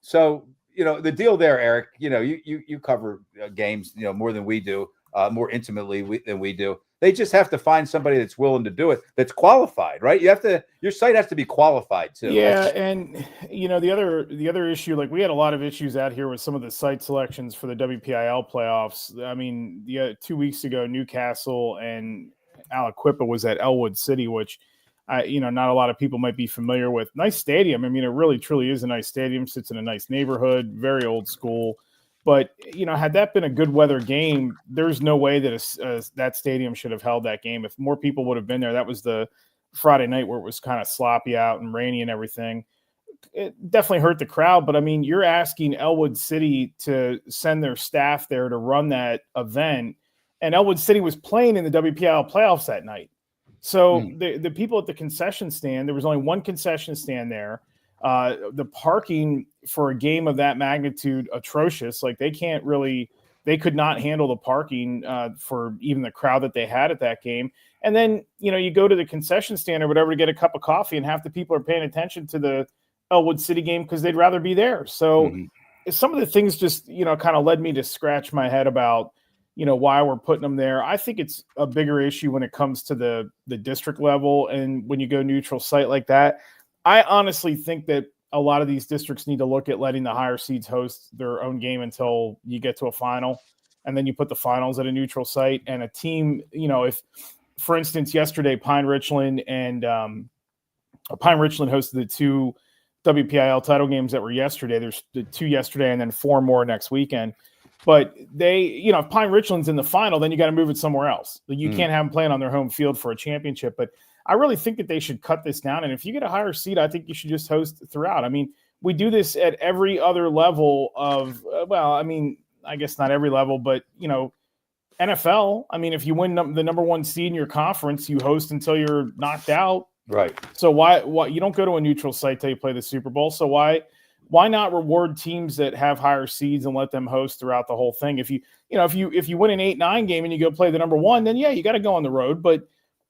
so, the deal there, Eric, you cover games, more than we do, more intimately than we do. They just have to find somebody that's willing to do it, that's qualified, right? Your site has to be qualified too. Yeah, and the other issue, like we had a lot of issues out here with some of the site selections for the WPIL playoffs. I mean, 2 weeks ago, Newcastle and Aliquippa was at Elwood City, which not a lot of people might be familiar with. Nice stadium. I mean, it really truly is a nice stadium. Sits in a nice neighborhood, very old school. But, had that been a good weather game, there's no way that that stadium should have held that game. If more people would have been there, that was the Friday night where it was kind of sloppy out and rainy and everything. It definitely hurt the crowd. But, I mean, you're asking Elwood City to send their staff there to run that event. And Elwood City was playing in the WPIL playoffs that night. So the people at the concession stand, there was only one concession stand there. The parking for a game of that magnitude, atrocious. Like they could not handle the parking for even the crowd that they had at that game. And then, you go to the concession stand or whatever to get a cup of coffee, and half the people are paying attention to the Elwood City game because they'd rather be there. So some of the things just, kind of led me to scratch my head about, why we're putting them there. I think it's a bigger issue when it comes to the district level. And when you go neutral site like that, I honestly think that a lot of these districts need to look at letting the higher seeds host their own game until you get to a final. And then you put the finals at a neutral site, and a team, if, for instance, yesterday, Pine Richland hosted the two WPIL title games that were yesterday. There's the two yesterday and then four more next weekend. But they, if Pine Richland's in the final, then you got to move it somewhere else. You can't have them playing on their home field for a championship. But I really think that they should cut this down. And if you get a higher seed, I think you should just host throughout. I mean, we do this at every other level of, I guess not every level, but, NFL. I mean, if you win the number one seed in your conference, you host until you're knocked out. Right. So why you don't go to a neutral site till you play the Super Bowl? So why not reward teams that have higher seeds and let them host throughout the whole thing? If you win an 8-9 game and you go play the number one, then yeah, you got to go on the road. But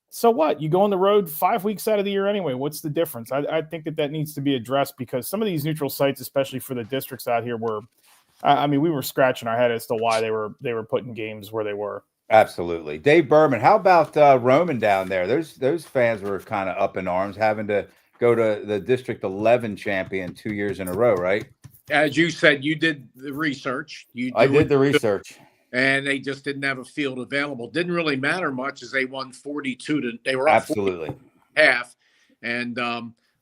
so what? You go on the road 5 weeks out of the year anyway. What's the difference? I think that needs to be addressed, because some of these neutral sites, especially for the districts out here, we were scratching our head as to why they were putting games where they were. Absolutely. Dave Berman, how about Roman down there? Those fans were kind of up in arms, having to go to the District 11 champion 2 years in a row, right? As you said, you did the research. I did the research. and they just didn't have a field available. Didn't really matter much as they won 42 to they were up Absolutely. 40 half, and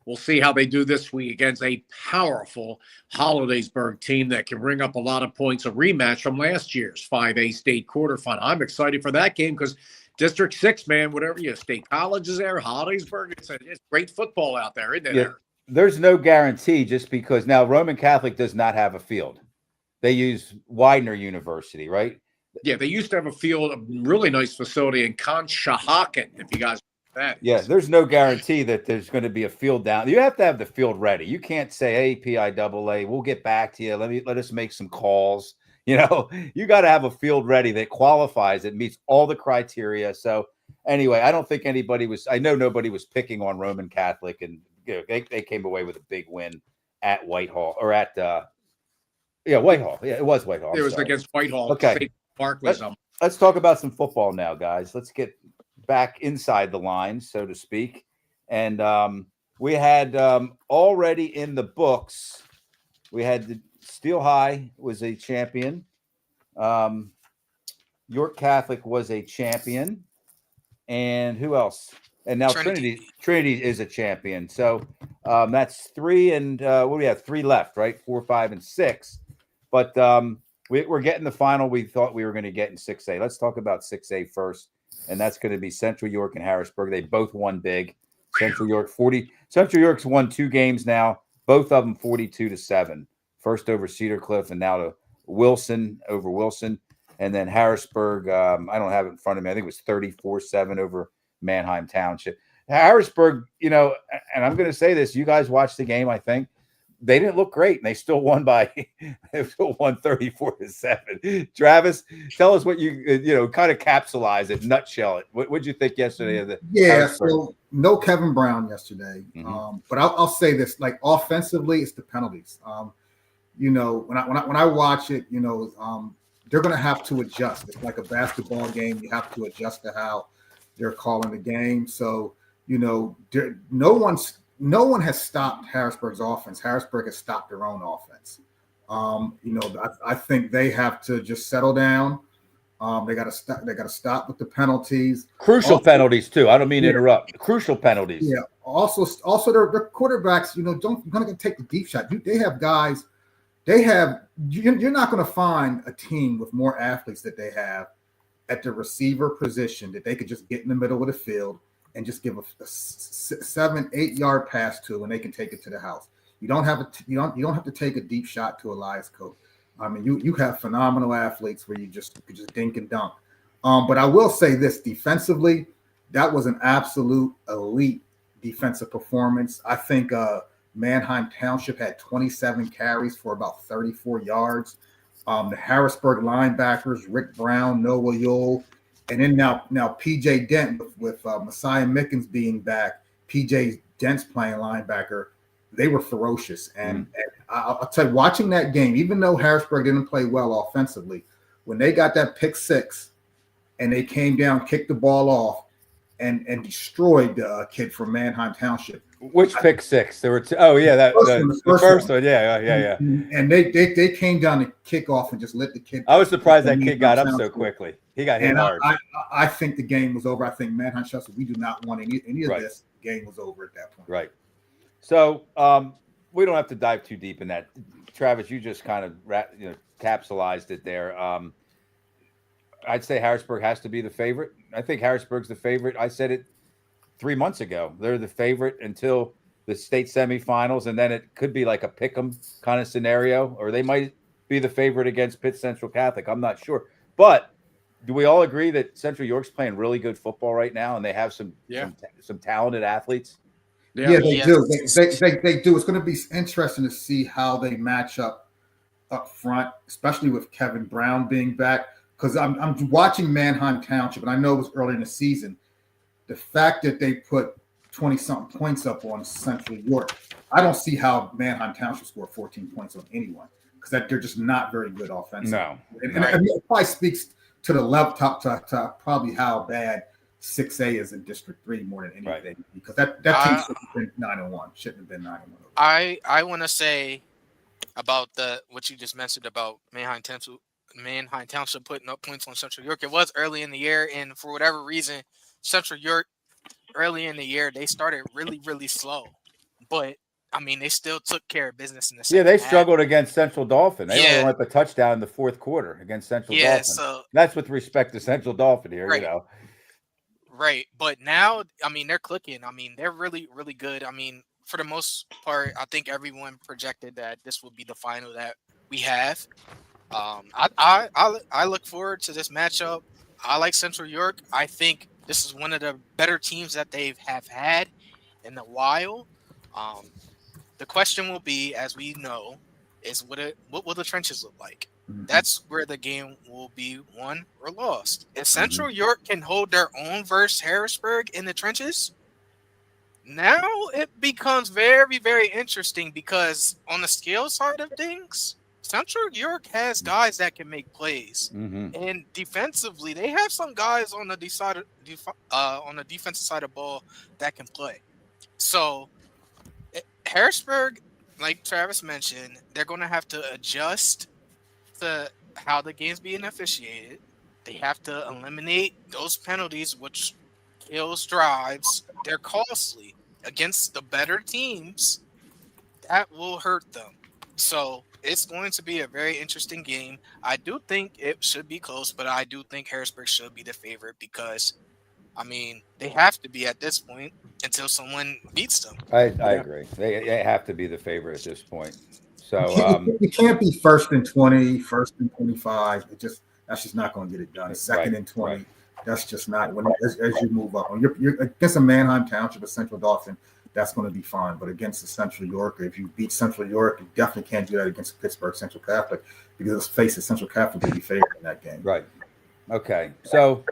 we'll see how they do this week against a powerful Hollidaysburg team that can bring up a lot of points. A rematch from last year's 5A state quarterfinal. I'm excited for that game because District 6, man, whatever you State College is there, Hollidaysburg, it's great football out there, isn't it? Yeah. There's no guarantee just because now Roman Catholic does not have a field. They use Widener University, right? Yeah, they used to have a field, a really nice facility in Conshohocken, if you guys know that. Yeah, there's no guarantee that there's going to be a field down. You have to have the field ready. You can't say, hey, PIAA, we'll get back to you. Let us make some calls. You know, you got to have a field ready that qualifies, that meets all the criteria. So anyway, I don't think I know nobody was picking on Roman Catholic, and you know, they came away with a big win at Whitehall or at Whitehall. Yeah, it was Whitehall. It was against Whitehall. Okay. Let's talk about some football now, guys. Let's get back inside the lines, so to speak. And we had already in the books, we had the Steel High was a champion. York Catholic was a champion. And who else? And now Trinity is a champion. So that's 3 and what do we have? 3 left, right? 4, 5, and 6. But we're getting the final we thought we were going to get in 6A. Let's talk about 6A first. And that's going to be Central York and Harrisburg. They both won big. Central York's won 2 games now, both of them 42-7. First over Cedar Cliff and now to Wilson over Wilson. And then Harrisburg, I don't have it in front of me. I think it was 34-7 over Manheim Township. Harrisburg, you know, and I'm going to say this, you guys watched the game, I think. They didn't look great, and they still won 34-7. Travis, tell us what you kind of capsulize it, nutshell it. What did you think yesterday of the? Yeah, so no Kevin Brown yesterday, but I'll say this: like offensively, it's the penalties. You know, when I watch it, you know, they're going to have to adjust. It's like a basketball game; you have to adjust to how they're calling the game. So you know, no one has stopped Harrisburg's offense. Harrisburg has stopped their own offense. You know, I think they have to just settle down. They got to stop. They got to stop with the penalties. Crucial penalties too. I don't mean to interrupt. Crucial penalties. Yeah. Also, their don't going to take the deep shot. They have guys. You're not going to find a team with more athletes that they have at the receiver position that they could just get in the middle of the field and just give a 7-8 yard pass to, and they can take it to the house. You don't have to take a deep shot to Elias Cope. I mean, you have phenomenal athletes where you just dink and dunk. But I will say this: defensively, that was an absolute elite defensive performance. I think Manheim Township had 27 carries for about 34 yards. The Harrisburg linebackers, Rick Brown, Noah Yule, and then now PJ Dent with Messiah Mickens being back, PJ Dent's playing linebacker. They were ferocious. And I'll tell you, watching that game, even though Harrisburg didn't play well offensively, when they got that pick six and they came down, kicked the ball off, and destroyed the kid from Manheim Township. Which pick six? There were two. Oh yeah, the first one. Yeah. And they came down to kick off and just let the kid. I was surprised that kid got up so quickly. He got hit hard. I think the game was over. I think Manheim Township, we do not want any of this. The game was over at that point. Right. So we don't have to dive too deep in that. Travis, you just kind of capsulized it there. I'd say Harrisburg has to be the favorite. I think Harrisburg's the favorite. I said it 3 months ago. They're the favorite until the state semifinals, and then it could be like a pick'em kind of scenario, or they might be the favorite against Pitt Central Catholic. I'm not sure. But do we all agree that Central York's playing really good football right now, and they have some talented athletes? Yeah, they do. They do. It's going to be interesting to see how they match up front, especially with Kevin Brown being back. Because I'm watching Manheim Township, and I know it was early in the season. The fact that they put 20-something points up on Central York, I don't see how Manheim Township scored 14 points on anyone, because they're just not very good offensively. No. And it probably speaks to the level to probably how bad 6A is in District 3 more than anything. Right. Because that team should have been 9-1. Shouldn't have been 9-1. I want to say about what you just mentioned about Manheim Manheim Township putting up points on Central York. It was early in the year, and for whatever reason, Central York early in the year they started really, really slow. But I mean, they still took care of business in the second Yeah, they half. struggled against Central Dauphin. They only Yeah. went up a touchdown in the fourth quarter against Central Yeah, Dauphin. so That's with respect to Central Dauphin here, Right. you know. right. But now, I mean, they're clicking. I mean, they're really, really good. I mean, for the most part, I think everyone projected that this will be the final that we have. I look forward to this matchup. I like Central York. I think this is one of the better teams that they have had in a while. The question will be, as we know, is what will the trenches look like? That's where the game will be won or lost. If Central York can hold their own versus Harrisburg in the trenches, now it becomes very, very interesting because on the skill side of things, Central York has guys that can make plays, and defensively, they have some guys on the defensive side of the ball that can play. So Harrisburg, like Travis mentioned, they're going to have to adjust to how the game's being officiated. They have to eliminate those penalties, which kills drives. They're costly against the better teams. That will hurt them. So it's going to be a very interesting game. I do think it should be close, but I do think Harrisburg should be the favorite because, I mean, they have to be at this point until someone beats them. I agree. They have to be the favorite at this point. So it can't be first and 20, first and 25. That's just not going to get it done. Second and 20. Right. That's just not as you move up. When you're against a Manheim Township, a Central Dauphin, that's going to be fine. But against the Central York, if you beat Central York, you definitely can't do that against Pittsburgh Central Catholic because let's face it, Central Catholic will be favored in that game. Right. Okay. So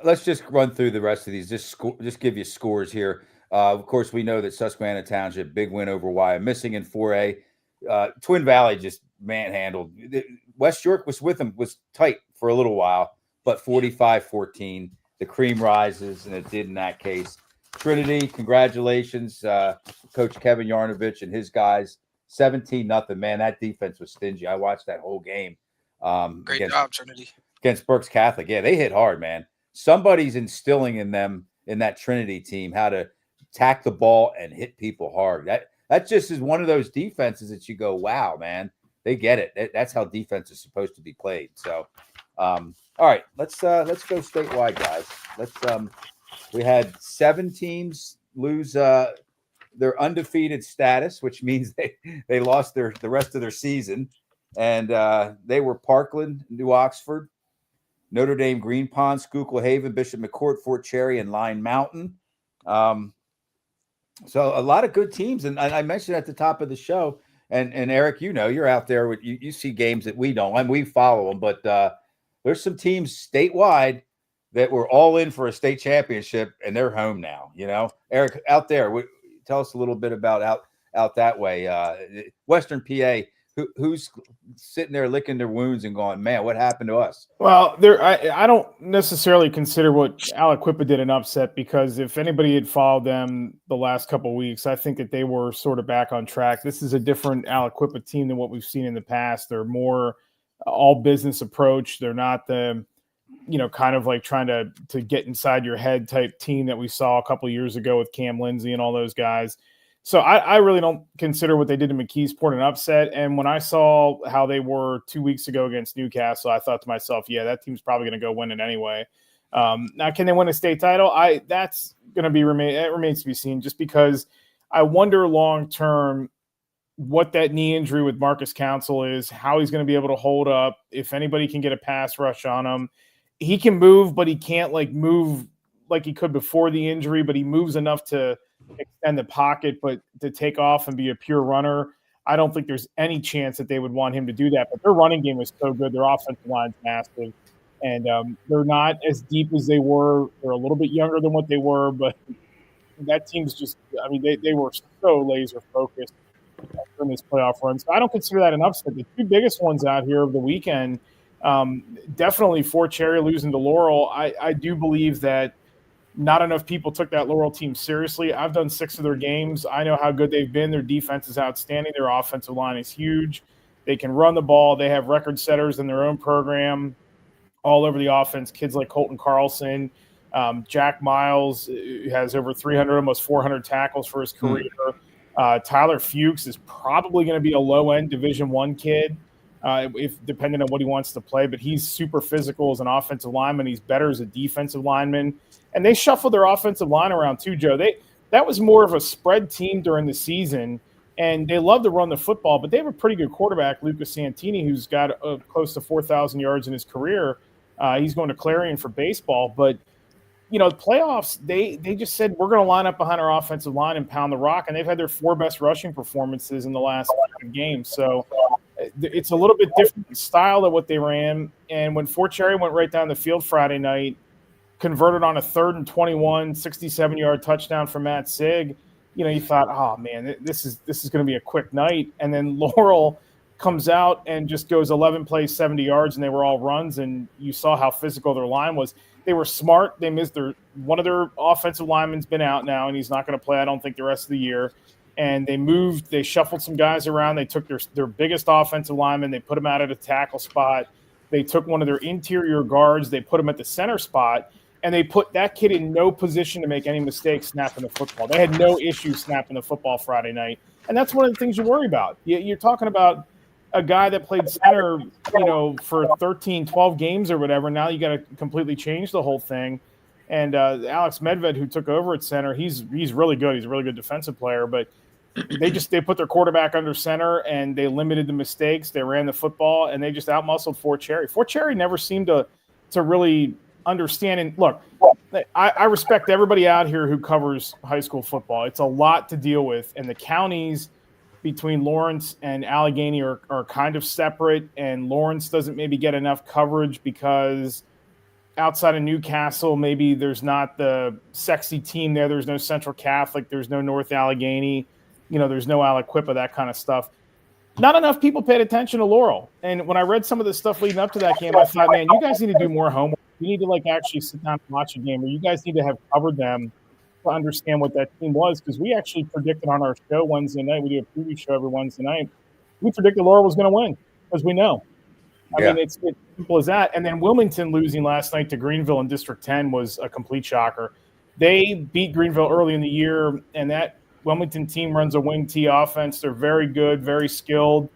let's just run through the rest of these. Just give you scores here. Of course, we know that Susquehanna Township, big win over Wyoming, missing in 4A. Twin Valley just manhandled. West York was with them, was tight for a little while, but 45-14. The cream rises, and it did in that case. Trinity, congratulations, Coach Kevin Yarnovich and his guys. 17-0. Man, that defense was stingy. I watched that whole game. Great job, Trinity. Against Berks Catholic. Yeah, they hit hard, man. Somebody's instilling in them, in that Trinity team, how to tack the ball and hit people hard. That just is one of those defenses that you go, wow, man, they get it. That's how defense is supposed to be played. So, all right, let's go statewide, guys. We had 7 teams lose their undefeated status, which means they lost the rest of their season, and they were Parkland, New Oxford, Notre Dame, Green Pond, Schuylkill Haven, Bishop McCourt, Fort Cherry, and Line Mountain. So a lot of good teams, and I mentioned at the top of the show, and Eric, you know, you're out there with you see games that we don't, and we follow them, but there's some teams statewide that were all in for a state championship, and they're home now. You know, Eric, out there, tell us a little bit about out that way, Western PA. Who's sitting there licking their wounds and going, man, what happened to us? Well, I don't necessarily consider what Aliquippa did an upset because if anybody had followed them the last couple of weeks, I think that they were sort of back on track. This is a different Aliquippa team than what we've seen in the past. They're more all business approach. They're not the, kind of like trying to get inside your head type team that we saw a couple of years ago with Cam Lindsay and all those guys. So I really don't consider what they did to McKeesport an upset. And when I saw how they were 2 weeks ago against Newcastle, I thought to myself, yeah, that team's probably going to go win it anyway. Now, can they win a state title? That's going to be it remains to be seen just because I wonder long-term what that knee injury with Marcus Council is, how he's going to be able to hold up, if anybody can get a pass rush on him. He can move, but he can't move like he could before the injury, but he moves enough to extend the pocket, but to take off and be a pure runner, I don't think there's any chance that they would want him to do that. But their running game is so good. Their offensive line's massive. And they're not as deep as they were. They're a little bit younger than what they were, but that team's just, they were so laser focused in this playoff run. So I don't consider that an upset. The 2 biggest ones out here of the weekend, definitely Fort Cherry losing to Laurel. I do believe that not enough people took that Laurel team seriously. I've done 6 of their games. I know how good they've been. Their defense is outstanding. Their offensive line is huge. They can run the ball. They have record setters in their own program all over the offense. Kids like Colton Carlson, Jack Miles has over 300, almost 400 tackles for his career. Tyler Fuchs is probably going to be a low-end Division I kid, if depending on what he wants to play. But he's super physical as an offensive lineman. He's better as a defensive lineman. And they shuffled their offensive line around too, Joe. That was more of a spread team during the season, and they love to run the football. But they have a pretty good quarterback, Lucas Santini, who's got close to 4,000 yards in his career. He's going to Clarion for baseball. But, the playoffs, they just said, we're going to line up behind our offensive line and pound the rock. And they've had their 4 best rushing performances in the last 5 games. So it's a little bit different style than what they ran. And when Fort Cherry went right down the field Friday night, converted on a 3rd and 21, 67-yard touchdown for Matt Sig, you thought, oh, man, this is going to be a quick night. And then Laurel comes out and just goes 11 plays, 70 yards, and they were all runs, and you saw how physical their line was. They were smart. They missed one of their offensive linemen's been out now, and he's not going to play, I don't think, the rest of the year. And they shuffled some guys around. They took their biggest offensive lineman. They put him out at a tackle spot. They took one of their interior guards. They put him at the center spot, and they put that kid in no position to make any mistakes snapping the football. They had no issue snapping the football Friday night, and that's one of the things you worry about. You're talking about a guy that played center, for 13, 12 games or whatever. Now you got to completely change the whole thing. And Alex Medved, who took over at center, he's really good. He's a really good defensive player, but they put their quarterback under center and they limited the mistakes. They ran the football and they just outmuscled Fort Cherry. Fort Cherry never seemed to really understand. And look, I respect everybody out here who covers high school football. It's a lot to deal with, and the counties between Lawrence and Allegheny are kind of separate, and Lawrence doesn't maybe get enough coverage because outside of Newcastle, maybe there's not the sexy team there. There's no Central Catholic. There's no North Allegheny. There's no Aliquippa, that kind of stuff. Not enough people paid attention to Laurel. And when I read some of the stuff leading up to that game, I thought, man, you guys need to do more homework. You need to actually sit down and watch a game, or you guys need to have covered them to understand what that team was, because we actually predicted on our show Wednesday night. We do a preview show every Wednesday night. We predicted Laurel was going to win, as we know. I mean, it's simple as that. And then Wilmington losing last night to Greenville in District 10 was a complete shocker. They beat Greenville early in the year, and that Wilmington team runs a wing T offense. They're very good, very skilled,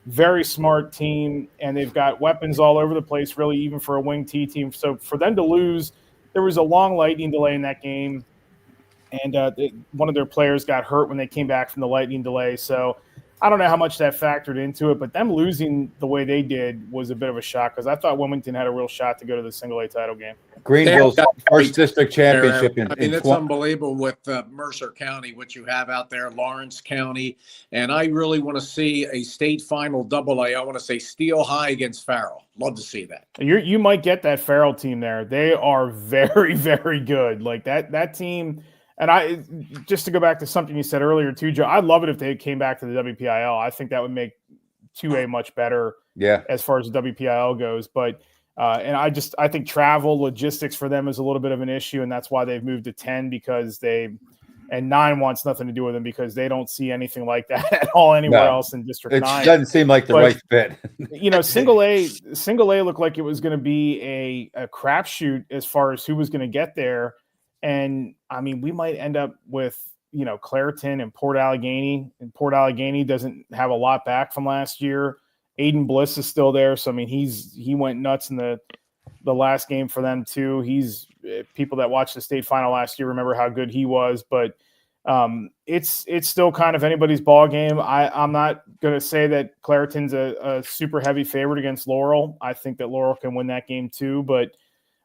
very smart team, and they've got weapons all over the place, really, even for a wing T team. So for them to lose, there was a long lightning delay in that game. And one of their players got hurt when they came back from the lightning delay. So I don't know how much that factored into it, but them losing the way they did was a bit of a shock, because I thought Wilmington had a real shot to go to the single-A title game. Greenville's first district championship it's unbelievable with Mercer County, what you have out there, Lawrence County. And I really want to see a state final AA. I want to say Steel High against Farrell. Love to see that. You might get that Farrell team there. They are very, very good. That team – and I, just to go back to something you said earlier too, Joe, I'd love it if they came back to the WPIL. I think that would make 2A much better as far as the WPIL goes. But and I think travel logistics for them is a little bit of an issue, and that's why they've moved to 10, because and 9 wants nothing to do with them, because they don't see anything like that at all anywhere else in District 9. It doesn't seem like the right fit. Single A looked like it was going to be a crapshoot as far as who was going to get there. And I mean, we might end up with, Clairton and Port Allegheny, and Port Allegheny doesn't have a lot back from last year. Aiden Bliss is still there. So, I mean, he went nuts in the last game for them too. People that watched the state final last year remember how good he was, but it's still kind of anybody's ball game. I'm not going to say that Clairton's a super heavy favorite against Laurel. I think that Laurel can win that game too, but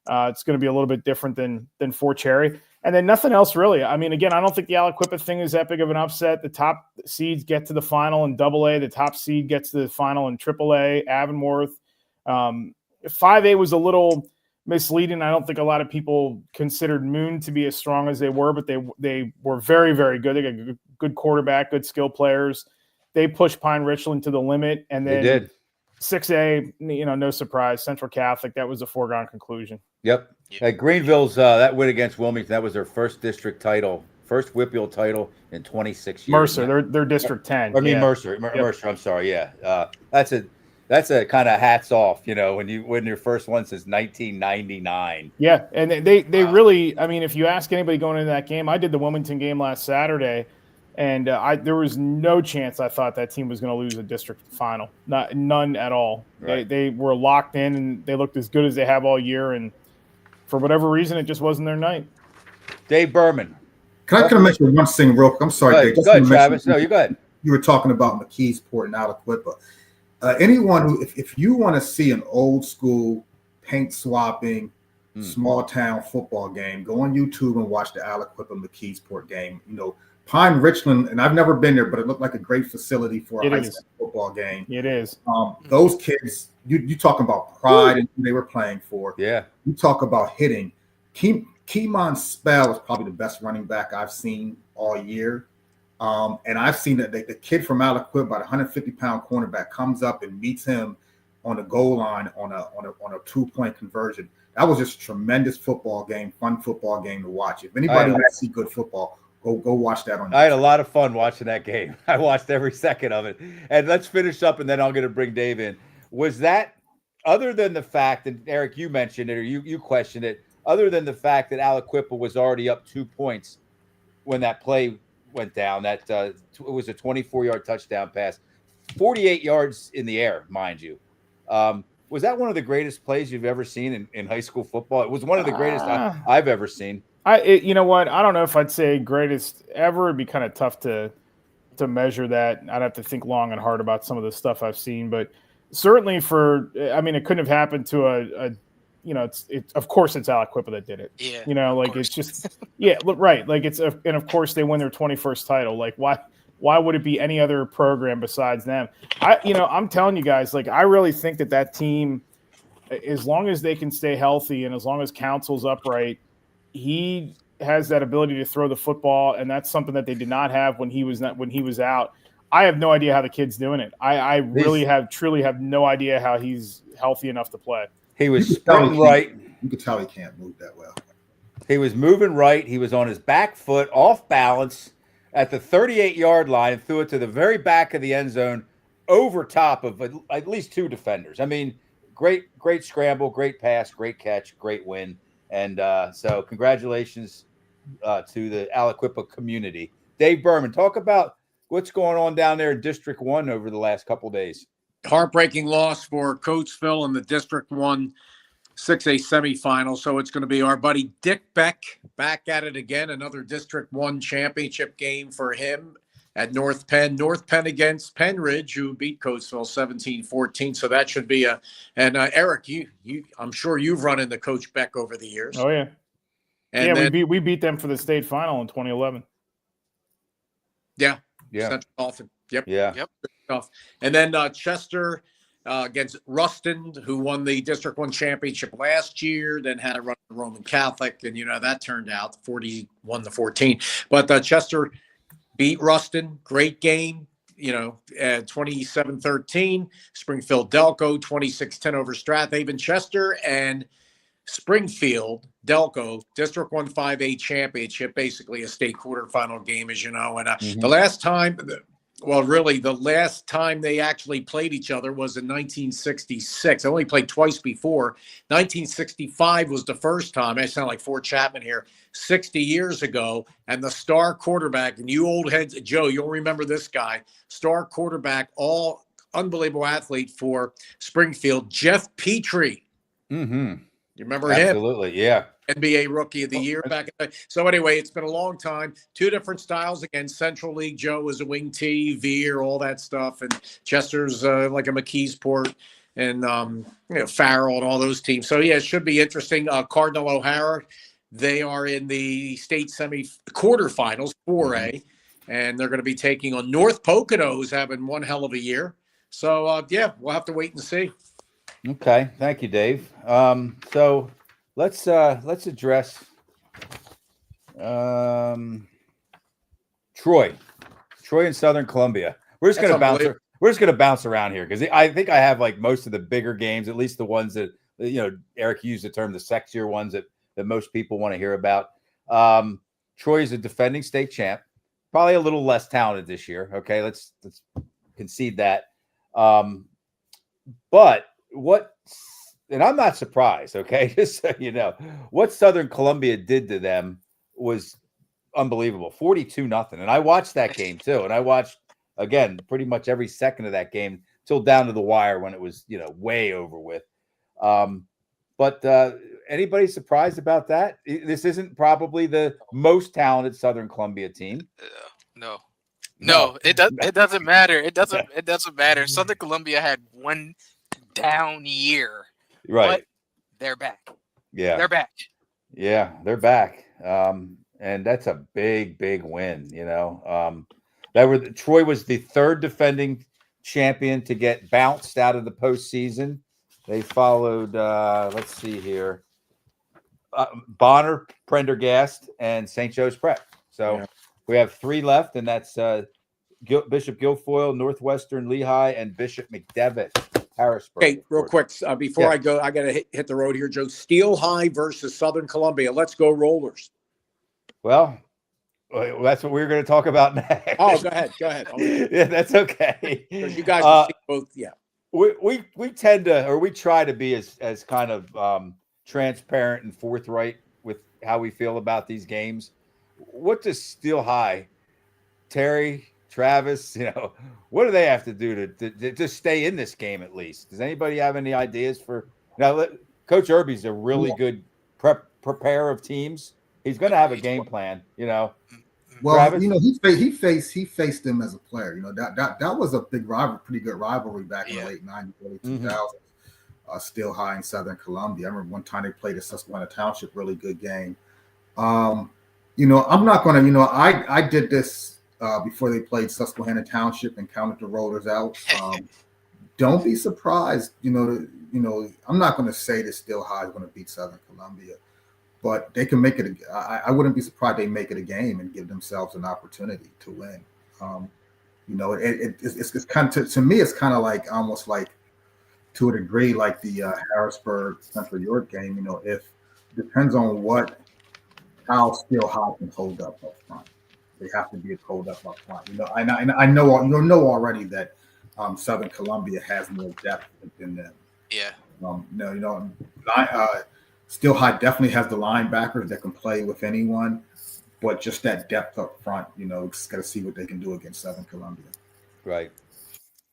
it's going to be a little bit different than Fort Cherry. And then nothing else really. I mean, again, I don't think the Aliquippa thing is that big of an upset. The top seeds get to the final in AA. The top seed gets to the final in AAA. Avonworth. 5A was a little misleading. I don't think a lot of people considered Moon to be as strong as they were, but they were very, very good. They got a good quarterback, good skill players. They pushed Pine Richland to the limit. And then they did. 6A, no surprise. Central Catholic, that was a foregone conclusion. Yep. Greenville's that win against Wilmington, that was their first district title First WPIAL title in 26 years. Mercer, they're District 10. I mean yeah. Mercer. Mercer. I'm sorry. Yeah, that's a kind of hats off. When you win your first one since 1999. Yeah, and they really. I mean, if you ask anybody going into that game, I did the Wilmington game last Saturday, and there was no chance I thought that team was going to lose a district final. None at all. Right. They were locked in, and they looked as good as they have all year. And for whatever reason, it just wasn't their night. Dave Berman. Can I mention one thing real quick? I'm sorry, Dave. Go ahead, Travis. No, you go ahead. You were talking about McKeesport and Aliquippa. Anyone who, if you want to see an old school paint swapping, small town football game, go on YouTube and watch the Aliquippa McKeesport game. Pine Richland, and I've never been there, but it looked like a great facility for a high school football game. It is. Those kids, you talk about pride and who they were playing for. Yeah. You talk about hitting. Keemon Spell is probably the best running back I've seen all year. And I've seen that the kid from Aliquippa, about 150-pound cornerback, comes up and meets him on the goal line on a 2-point conversion. That was just a tremendous football game, fun football game to watch. If anybody wants to see good football, go watch that on YouTube. I had a lot of fun watching that game. I watched every second of it. And let's finish up, and then I'm going to bring Dave in. Was that, other than the fact that, Eric, you mentioned it, or you questioned it, other than the fact that Aliquippa was already up 2 points when that play went down, that it was a 24-yard touchdown pass, 48 yards in the air, mind you. Was that one of the greatest plays you've ever seen in high school football? It was one of the greatest I've ever seen. You know what? I don't know if I'd say greatest ever. It'd be kind of tough to measure that. I'd have to think long and hard about some of the stuff I've seen, but certainly it couldn't have happened to of course it's Aliquippa that did it. Yeah. It's just, yeah, right. Like and of course they win their 21st title. Like why would it be any other program besides them? I'm telling you guys, like, I really think that team, as long as they can stay healthy and as long as Council's upright, he has that ability to throw the football. And that's something that they did not have when he was out. I have no idea how the kid's doing it. I really truly have no idea how he's healthy enough to play. He was sprinting right. You could tell he can't move that well. He was moving right. He was on his back foot, off balance, at the 38-yard line, and threw it to the very back of the end zone, over top of at least 2 defenders. I mean, great scramble, great pass, great catch, great win. And so congratulations to the Aliquippa community. Dave Berman, talk about what's going on down there in District 1 over the last couple of days. Heartbreaking loss for Coatesville in the District 1 6A semifinal. So it's going to be our buddy Dick Beck back at it again. Another District 1 championship game for him at North Penn. North Penn against Penn Ridge, who beat Coatesville 17-14. So that should be and Eric, you I'm sure you've run into Coach Beck over the years. Oh yeah. And we beat them for the state final in 2011. Yeah. Yeah. Central Dauphin. Yep. Yeah. Yep. Stuff. And then Chester against Ruston, who won the District 1 championship last year, then had a run at Roman Catholic, and that turned out 41-14. But Chester beat Ruston, great game, 27-13. Springfield Delco 26-10 over Strathaven. Chester and Springfield Delco District 1 5A championship, basically a state quarterfinal game, as you know. And the last time they actually played each other was in 1966. I only played twice before. 1965 was the first time. I sound like Fort Chapman here. 60 years ago, and the star quarterback, and you old heads, Joe, you'll remember this guy, star quarterback, all unbelievable athlete for Springfield, Jeff Petrie. Mm-hmm. You remember him? Absolutely, yeah. NBA Rookie of the Year back in the. So anyway, it's been a long time. 2 different styles again. Central League, Joe is a wing tee, veer, all that stuff, and Chester's like a McKeesport and Farrell and all those teams. So yeah, it should be interesting. Cardinal O'Hara, they are in the state quarterfinals 4A, and they're going to be taking on North Poconos, having one hell of a year. So yeah, we'll have to wait and see. Okay, thank you, Dave. So let's address Troy in Southern Columbia. We're just going to bounce around here because I think I have like most of the bigger games, at least the ones that Eric used the term the sexier ones that most people want to hear about. Troy is a defending state champ, probably a little less talented this year. Okay, let's concede that. But what, and I'm not surprised, okay, just so you know, what Southern Columbia did to them was unbelievable. 42-0. And I watched that game too. And I watched, again, pretty much every second of that game till down to the wire when it was, way over with. But anybody surprised about that? This isn't probably the most talented Southern Columbia team. No, it doesn't matter. It doesn't matter. Southern Columbia had one down year. Right. But they're back. Yeah. They're back. Yeah, they're back. And that's a big, big win, Troy was the third defending champion to get bounced out of the postseason. They followed, let's see here, Bonner, Prendergast, and St. Joe's Prep. So we have 3 left, and that's Bishop Guilfoyle, Northwestern Lehigh, and Bishop McDevitt, Harrisburg. Okay, real quick, before I go, I got to hit the road here, Joe. Steel High versus Southern Columbia. Let's go Rollers. Well, that's what we're going to talk about next. Oh, go ahead. Yeah, that's okay. Because you guys have seen both, yeah. We tend to, or we try to be as kind of transparent and forthright with how we feel about these games. What does Steel High, Terry, Travis, what do they have to do to just stay in this game at least? Does anybody have any ideas for now? Coach Irby's a really good preparer of teams. He's going to have a game plan, Well, Travis? he faced them as a player. That was a big rival, pretty good rivalry back in the late 90s, early 2000s. Steel High and Southern Columbia. I remember one time they played at Susquehanna Township, really good game. I'm not going to, I did this before they played Susquehanna Township and counted the Rollers out. Don't be surprised, I'm not going to say that Steel High is going to beat Southern Columbia, but they can make it. I wouldn't be surprised they make it a game and give themselves an opportunity to win. It's kind of, to me, it's kind of like almost like, to a degree, like the Harrisburg Central York game. If depends on how Steel High can hold up front. They have to be hold up front. I know already that Southern Columbia has more depth than them. Yeah. Steel High definitely has the linebackers that can play with anyone, but just that depth up front, just got to see what they can do against Southern Columbia. Right.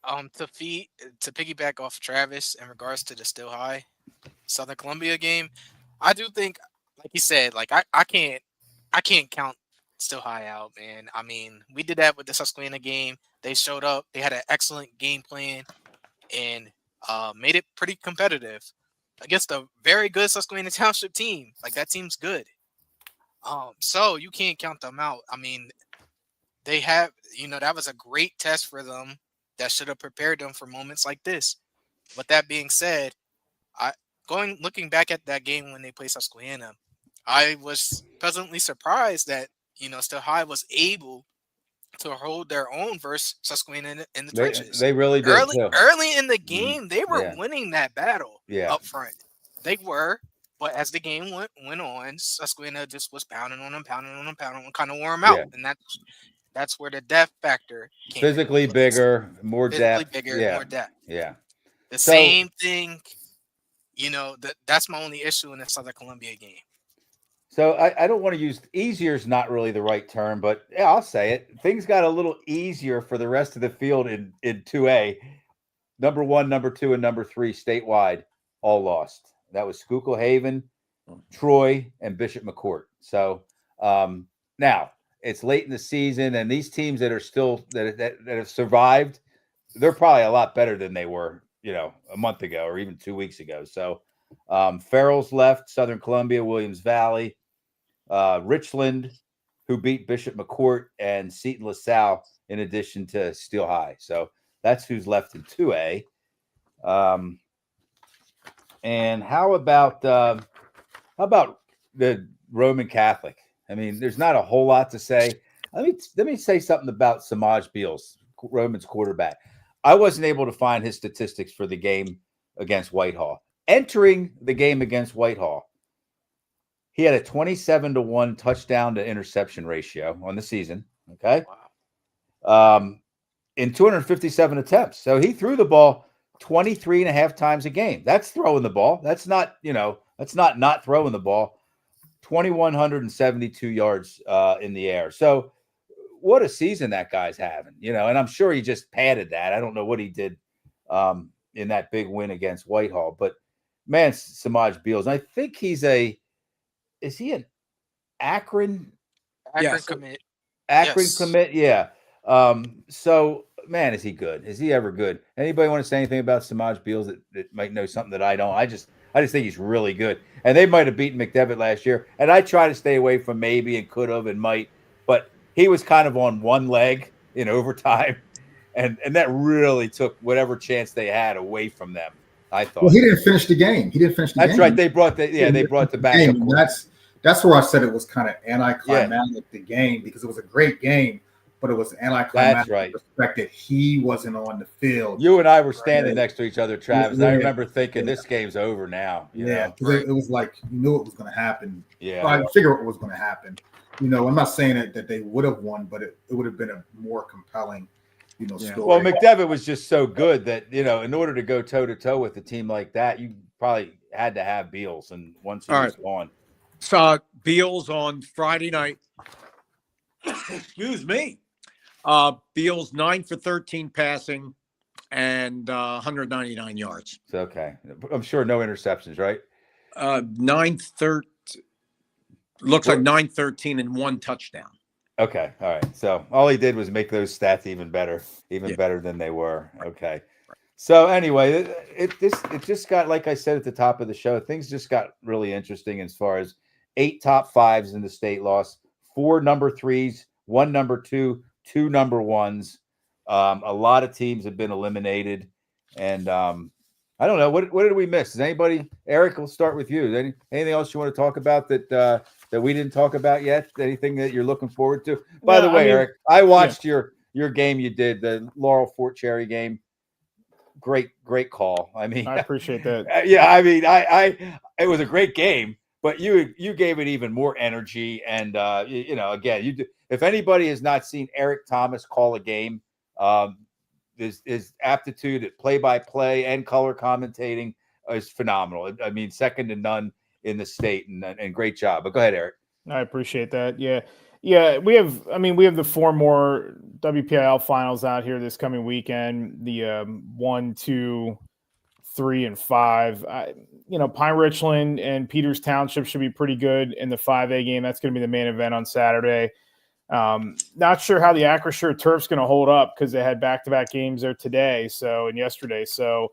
To piggyback off Travis in regards to the Steel High Southern Columbia game, I do think, like he said, like I can't count Steel High out, man. I mean, we did that with the Susquehanna game. They showed up, they had an excellent game plan, and made it pretty competitive against a very good Susquehanna Township team. Like, that team's good. So you can't count them out. I mean, they have, that was a great test for them. That should have prepared them for moments like this. But that being said, looking back at that game when they played Susquehanna, I was pleasantly surprised that Steel High was able to hold their own versus Susquehanna in the trenches. They really did. Early in the game, they were winning that battle up front. They were, but as the game went on, Susquehanna just was pounding on them, kind of wore them out, and that's where the depth factor came. Physically bigger, more depth. More depth. Yeah. Same thing. That's my only issue in the Southern Columbia game. So I don't want to use easier is not really the right term, but yeah, I'll say it. Things got a little easier for the rest of the field in 2A. Number 1, number 2, and number 3 statewide all lost. That was Schuylkill Haven, Troy, and Bishop McCourt. So now it's late in the season, and these teams that are still that have survived, they're probably a lot better than they were, a month ago or even 2 weeks ago. So Farrell's left, Southern Columbia, Williams Valley, Richland, who beat Bishop McCourt, and Seton LaSalle, in addition to Steel High. So that's who's left in 2A. And how about the Roman Catholic? I mean, there's not a whole lot to say. Let me say something about Samaj Beals, Roman's quarterback. I wasn't able to find his statistics for the game against Whitehall. Entering the game against Whitehall, He had a 27-1 touchdown to interception ratio on the season. Okay. In 257 attempts. So he threw the ball 23 and a half times a game. That's throwing the ball. That's not, that's not throwing the ball. 2,172 yards in the air. So what a season that guy's having, and I'm sure he just padded that. I don't know what he did in that big win against Whitehall, but man, Samaj Beals, I think is he an Akron commit. Akron Yes. commit? Yeah. So man, is he good? Is he ever good? Anybody want to say anything about Samaj Beals that might know something that I don't? I just think he's really good. And they might have beaten McDevitt last year. And I try to stay away from maybe and could have and might, but he was kind of on one leg in overtime. And that really took whatever chance they had away from them, I thought. Well, he didn't finish the game. That's right. They brought the backup. That's where I said it was kind of anticlimactic, the game, because it was a great game, but it was anticlimactic. That's right. In the respect that he wasn't on the field. You and I were standing next to each other, Travis. Yeah. I remember thinking this game's over now. Because it was like you knew it was going to happen. Yeah, I figured it was going to happen. I'm not saying that they would have won, but it would have been a more compelling, story. Well, McDevitt was just so good that in order to go toe to toe with a team like that, you probably had to have Beals, and once he was gone. So Beals on Friday night. Excuse me. Beals 9 for 13 passing and 199 yards. Okay. I'm sure no interceptions, right? 9-13. Looks like 9-13 and 1 touchdown. Okay. All right. So all he did was make those stats even better than they were. Okay. So anyway, it just got, like I said at the top of the show, things just got really interesting as far as 8 top 5s in the state loss, 4 number 3s, 1 number 2, 2 number 1s. A lot of teams have been eliminated, and I don't know what did we miss. Is anybody? Eric, we'll start with you. Anything else you want to talk about that we didn't talk about yet? Anything that you're looking forward to? By the way, Eric, I watched your game you did, the Laurel Fort Cherry game. Great call. I mean, I appreciate that. Yeah, I mean, it was a great game, but you gave it even more energy. And again, if anybody has not seen Eric Thomas call a game, his aptitude at play-by-play and color commentating is phenomenal. I mean, second to none in the state, and great job. But go ahead, Eric. I appreciate that. Yeah. We have the 4 more WPIL finals out here this coming weekend. The 1, 2, 3, and 5. Pine Richland and Peters Township should be pretty good in the 5A game. That's going to be the main event on Saturday. Not sure how the Acrisure Turf's going to hold up because they had back-to-back games there today and yesterday. So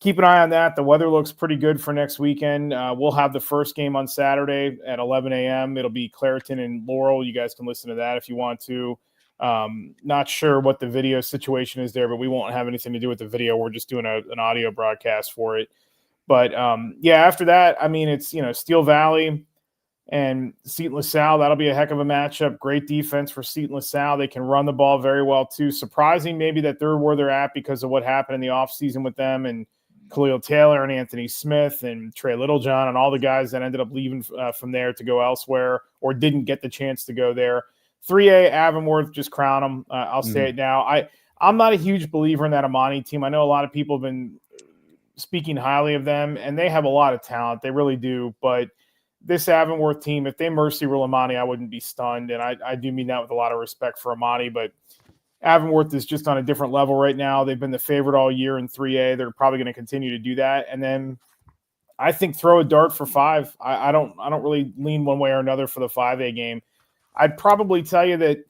keep an eye on that. The weather looks pretty good for next weekend. We'll have the first game on Saturday at 11 a.m. It'll be Clareton and Laurel. You guys can listen to that if you want to. Not sure what the video situation is there, but we won't have anything to do with the video. We're just doing an audio broadcast for it. But after that, it's Steel Valley and Seton LaSalle. That'll be a heck of a matchup. Great defense for Seton LaSalle. They can run the ball very well too. Surprising maybe that they're where they're at because of what happened in the offseason with them and Khalil Taylor and Anthony Smith and Trey Littlejohn and all the guys that ended up leaving from there to go elsewhere or didn't get the chance to go there. 3A Avonworth, just crown them. I'll say it now. I'm not a huge believer in that Amani team. I know a lot of people have been speaking highly of them, and they have a lot of talent. They really do. But this Avonworth team, if they mercy rule Amani, I wouldn't be stunned. And I do mean that with a lot of respect for Amani. But Avonworth is just on a different level right now. They've been the favorite all year in 3A. They're probably going to continue to do that. And then I think throw a dart for 5. I don't really lean one way or another for the 5A game. I'd probably tell you that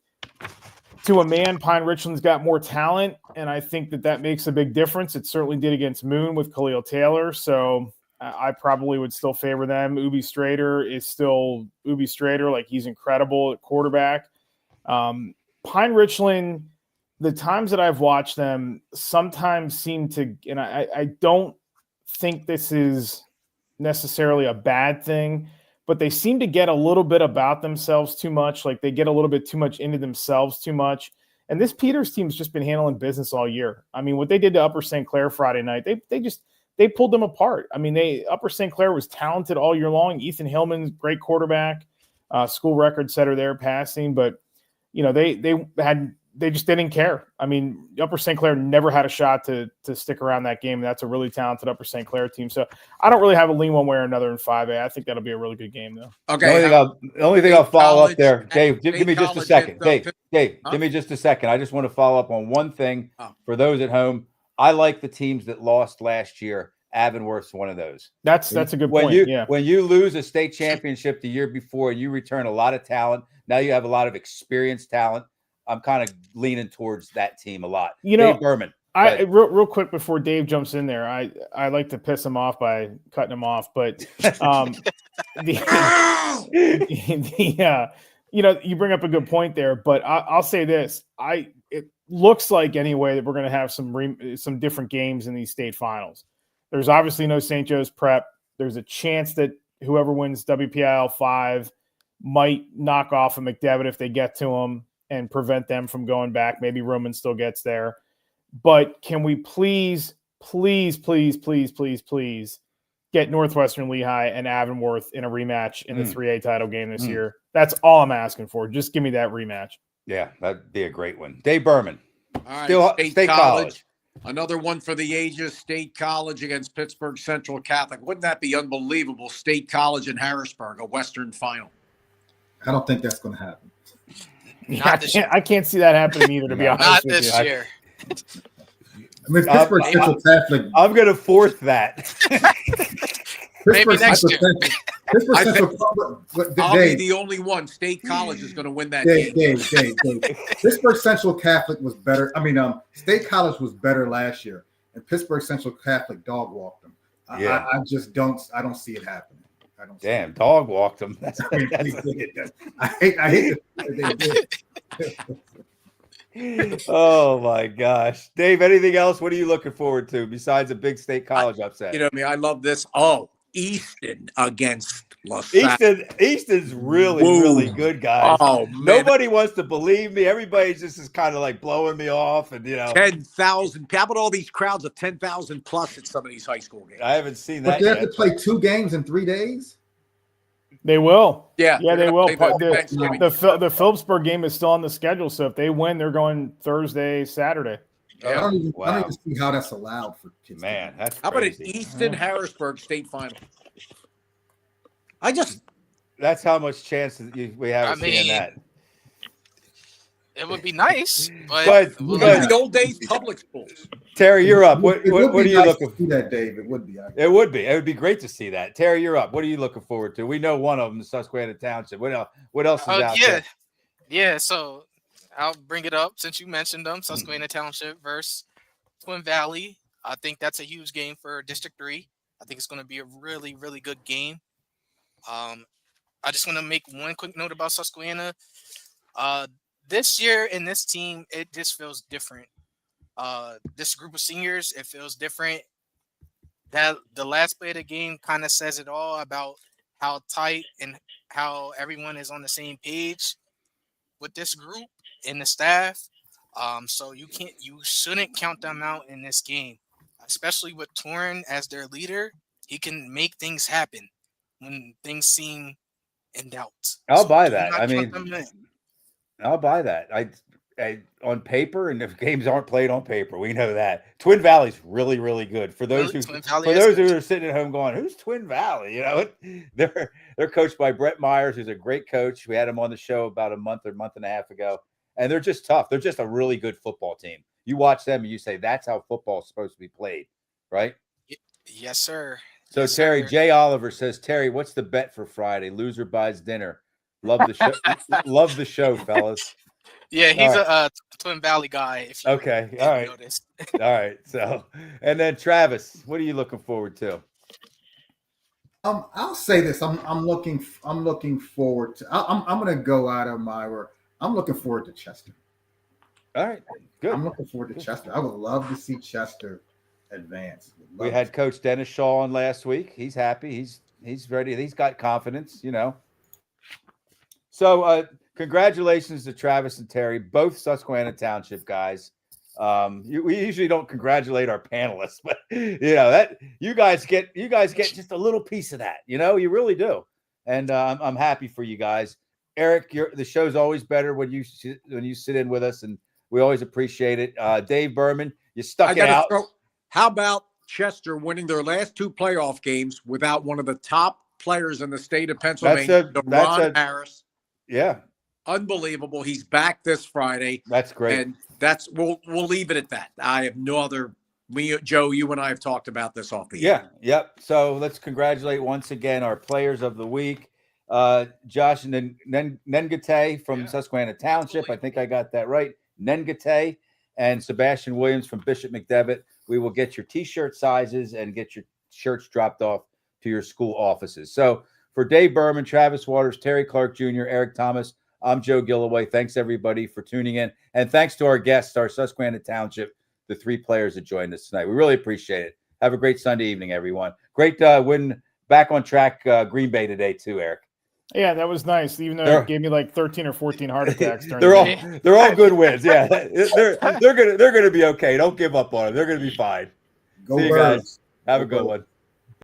to a man, Pine Richland's got more talent, and I think that makes a big difference. It certainly did against Moon with Khalil Taylor, so I probably would still favor them. Ubi Strader is still Ubi Strader, like he's incredible at quarterback. Pine Richland, the times that I've watched them sometimes seem to, and I don't think this is necessarily a bad thing, but they seem to get a little bit about themselves too much. Like they get a little bit too much into themselves too much. And this Peters team's just been handling business all year. I mean, what they did to Upper St. Clair Friday night, they pulled them apart. I mean, Upper St. Clair was talented all year long. Ethan Hillman's great quarterback, school record setter there passing, but they just didn't care. I mean, Upper St. Clair never had a shot to stick around that game. That's a really talented Upper St. Clair team. So I don't really have a lean one way or another in 5A. I think that'll be a really good game, though. Okay. The only thing I'll follow college, up there, Dave, give me just a college second. hits, Dave, huh? give me just a second. I just want to follow up on one thing Oh. for those at home. I like the teams that lost last year. Avonworth's one of those. That's a good point. When you lose a state championship the year before, you return a lot of talent. Now you have a lot of experienced talent. I'm kind of leaning towards that team a lot. Dave Berman. Real quick before Dave jumps in there, I like to piss him off by cutting him off, but you bring up a good point there. But I'll say this: it looks like anyway that we're going to have some different games in these state finals. There's obviously no St. Joe's Prep. There's a chance that whoever wins WPIL 5 might knock off a McDevitt if they get to them and prevent them from going back. Maybe Roman still gets there. But can we please get Northwestern Lehigh and Avonworth in a rematch in the 3A title game this year? That's all I'm asking for. Just give me that rematch. Yeah, that'd be a great one. Dave Berman. All right, Still State College. Another one for the ages, State College against Pittsburgh Central Catholic. Wouldn't that be unbelievable? State College in Harrisburg, a Western final. I don't think that's going to happen. I can't see that happeing either, to be honest Not with this you. year. I mean, Pittsburgh Central Catholic. I'm going to fourth that. Maybe next year. Pittsburgh Central. I'll be the only one. State College is going to win that game. Dave. Pittsburgh Central Catholic was better. I mean, State College was better last year, and Pittsburgh Central Catholic dog walked them. Yeah. I just don't. I don't see it happening. I don't. Damn, dog walked them. I hate it. Oh my gosh, Dave! Anything else? What are you looking forward to besides a big State College upset? I love this. Oh, Easton against LaSalle. Easton's really good, guys. Oh, man. Nobody wants to believe me. Everybody just is kind of like blowing me off, and 10,000. How about all these crowds of 10,000 plus at some of these high school games? I haven't seen But that. they have yet. to play 2 games in 3 days. They will. Yeah, they will. But Thanksgiving. the Phillipsburg game is still on the schedule, so if they win, they're going Thursday, Saturday. I don't even see how that's allowed for kids. Man, that's How about an crazy. Easton Harrisburg state final? That's how much chance we have of seeing that. It would be nice, but the old days public schools. Terry, you're up. What are you looking for? That, Dave, it would be. It would be. It would be great to see that. Terry, you're up. What are you looking forward to? We know one of them, Susquehanna Township. What else is out there? Yeah. So I'll bring it up since you mentioned them. Susquehanna Township versus Twin Valley. I think that's a huge game for District 3. I think it's going to be a really, really good game. I just want to make one quick note about Susquehanna. This year in this team, it just feels different. This group of seniors, it feels different. That the last play of the game kind of says it all about how tight and how everyone is on the same page with this group and the staff. So you shouldn't count them out in this game, especially with Torrin as their leader. He can make things happen when things seem in doubt. I'll buy that. I'll buy that. I on paper, and if games aren't played on paper, we know that Twin Valley's really, really good. For those who are sitting at home going, "Who's Twin Valley?" They're coached by Brett Myers, who's a great coach. We had him on the show about a month and a half ago, and they're just tough. They're just a really good football team. You watch them and you say, "That's how football is supposed to be played," right? Yes, sir. So yes, Terry, sir. Jay Oliver says, "Terry, what's the bet for Friday? Loser buys dinner." Love the show. Love the show, fellas. Yeah, he's a Twin Valley guy. If you okay, all right, noticed. All right. So, and then Travis, what are you looking forward to? I'll say this. I'm looking forward to. I'm going to go out of my word. I'm looking forward to Chester. All right, good. I'm looking forward to Chester. I would love to see Chester advance. We had Coach Dennis Shaw on last week. He's happy. He's ready. He's got confidence. So, congratulations to Travis and Terry, both Susquehanna Township guys. We usually don't congratulate our panelists, but that you guys get just a little piece of that. You really do, and I'm happy for you guys. Eric, the show's always better when you sit in with us, and we always appreciate it. Dave Berman, you stuck it out. How about Chester winning their last 2 playoff games without one of the top players in the state of Pennsylvania, Ron Harris? Yeah. Unbelievable. He's back this Friday. That's great. And we'll leave it at that. I have no other. Joe, you and I have talked about this off the air. Yep. So let's congratulate once again our players of the week. Josh Nengate from Susquehanna Township. I think I got that right. Nengate and Sebastian Williams from Bishop McDevitt. We will get your T-shirt sizes and get your shirts dropped off to your school offices. So for Dave Berman, Travis Waters, Terry Clark Jr., Eric Thomas, I'm Joe Gillaway. Thanks, everybody, for tuning in. And thanks to our guests, our Susquehanna Township, the 3 players that joined us tonight. We really appreciate it. Have a great Sunday evening, everyone. Great win back on track Green Bay today, too, Eric. Yeah, that was nice. Even though it gave me like 13 or 14 heart attacks. They're all good wins. Yeah, they're gonna be okay. Don't give up on them. They're gonna be fine. Go See you Birds. guys. Have a good one.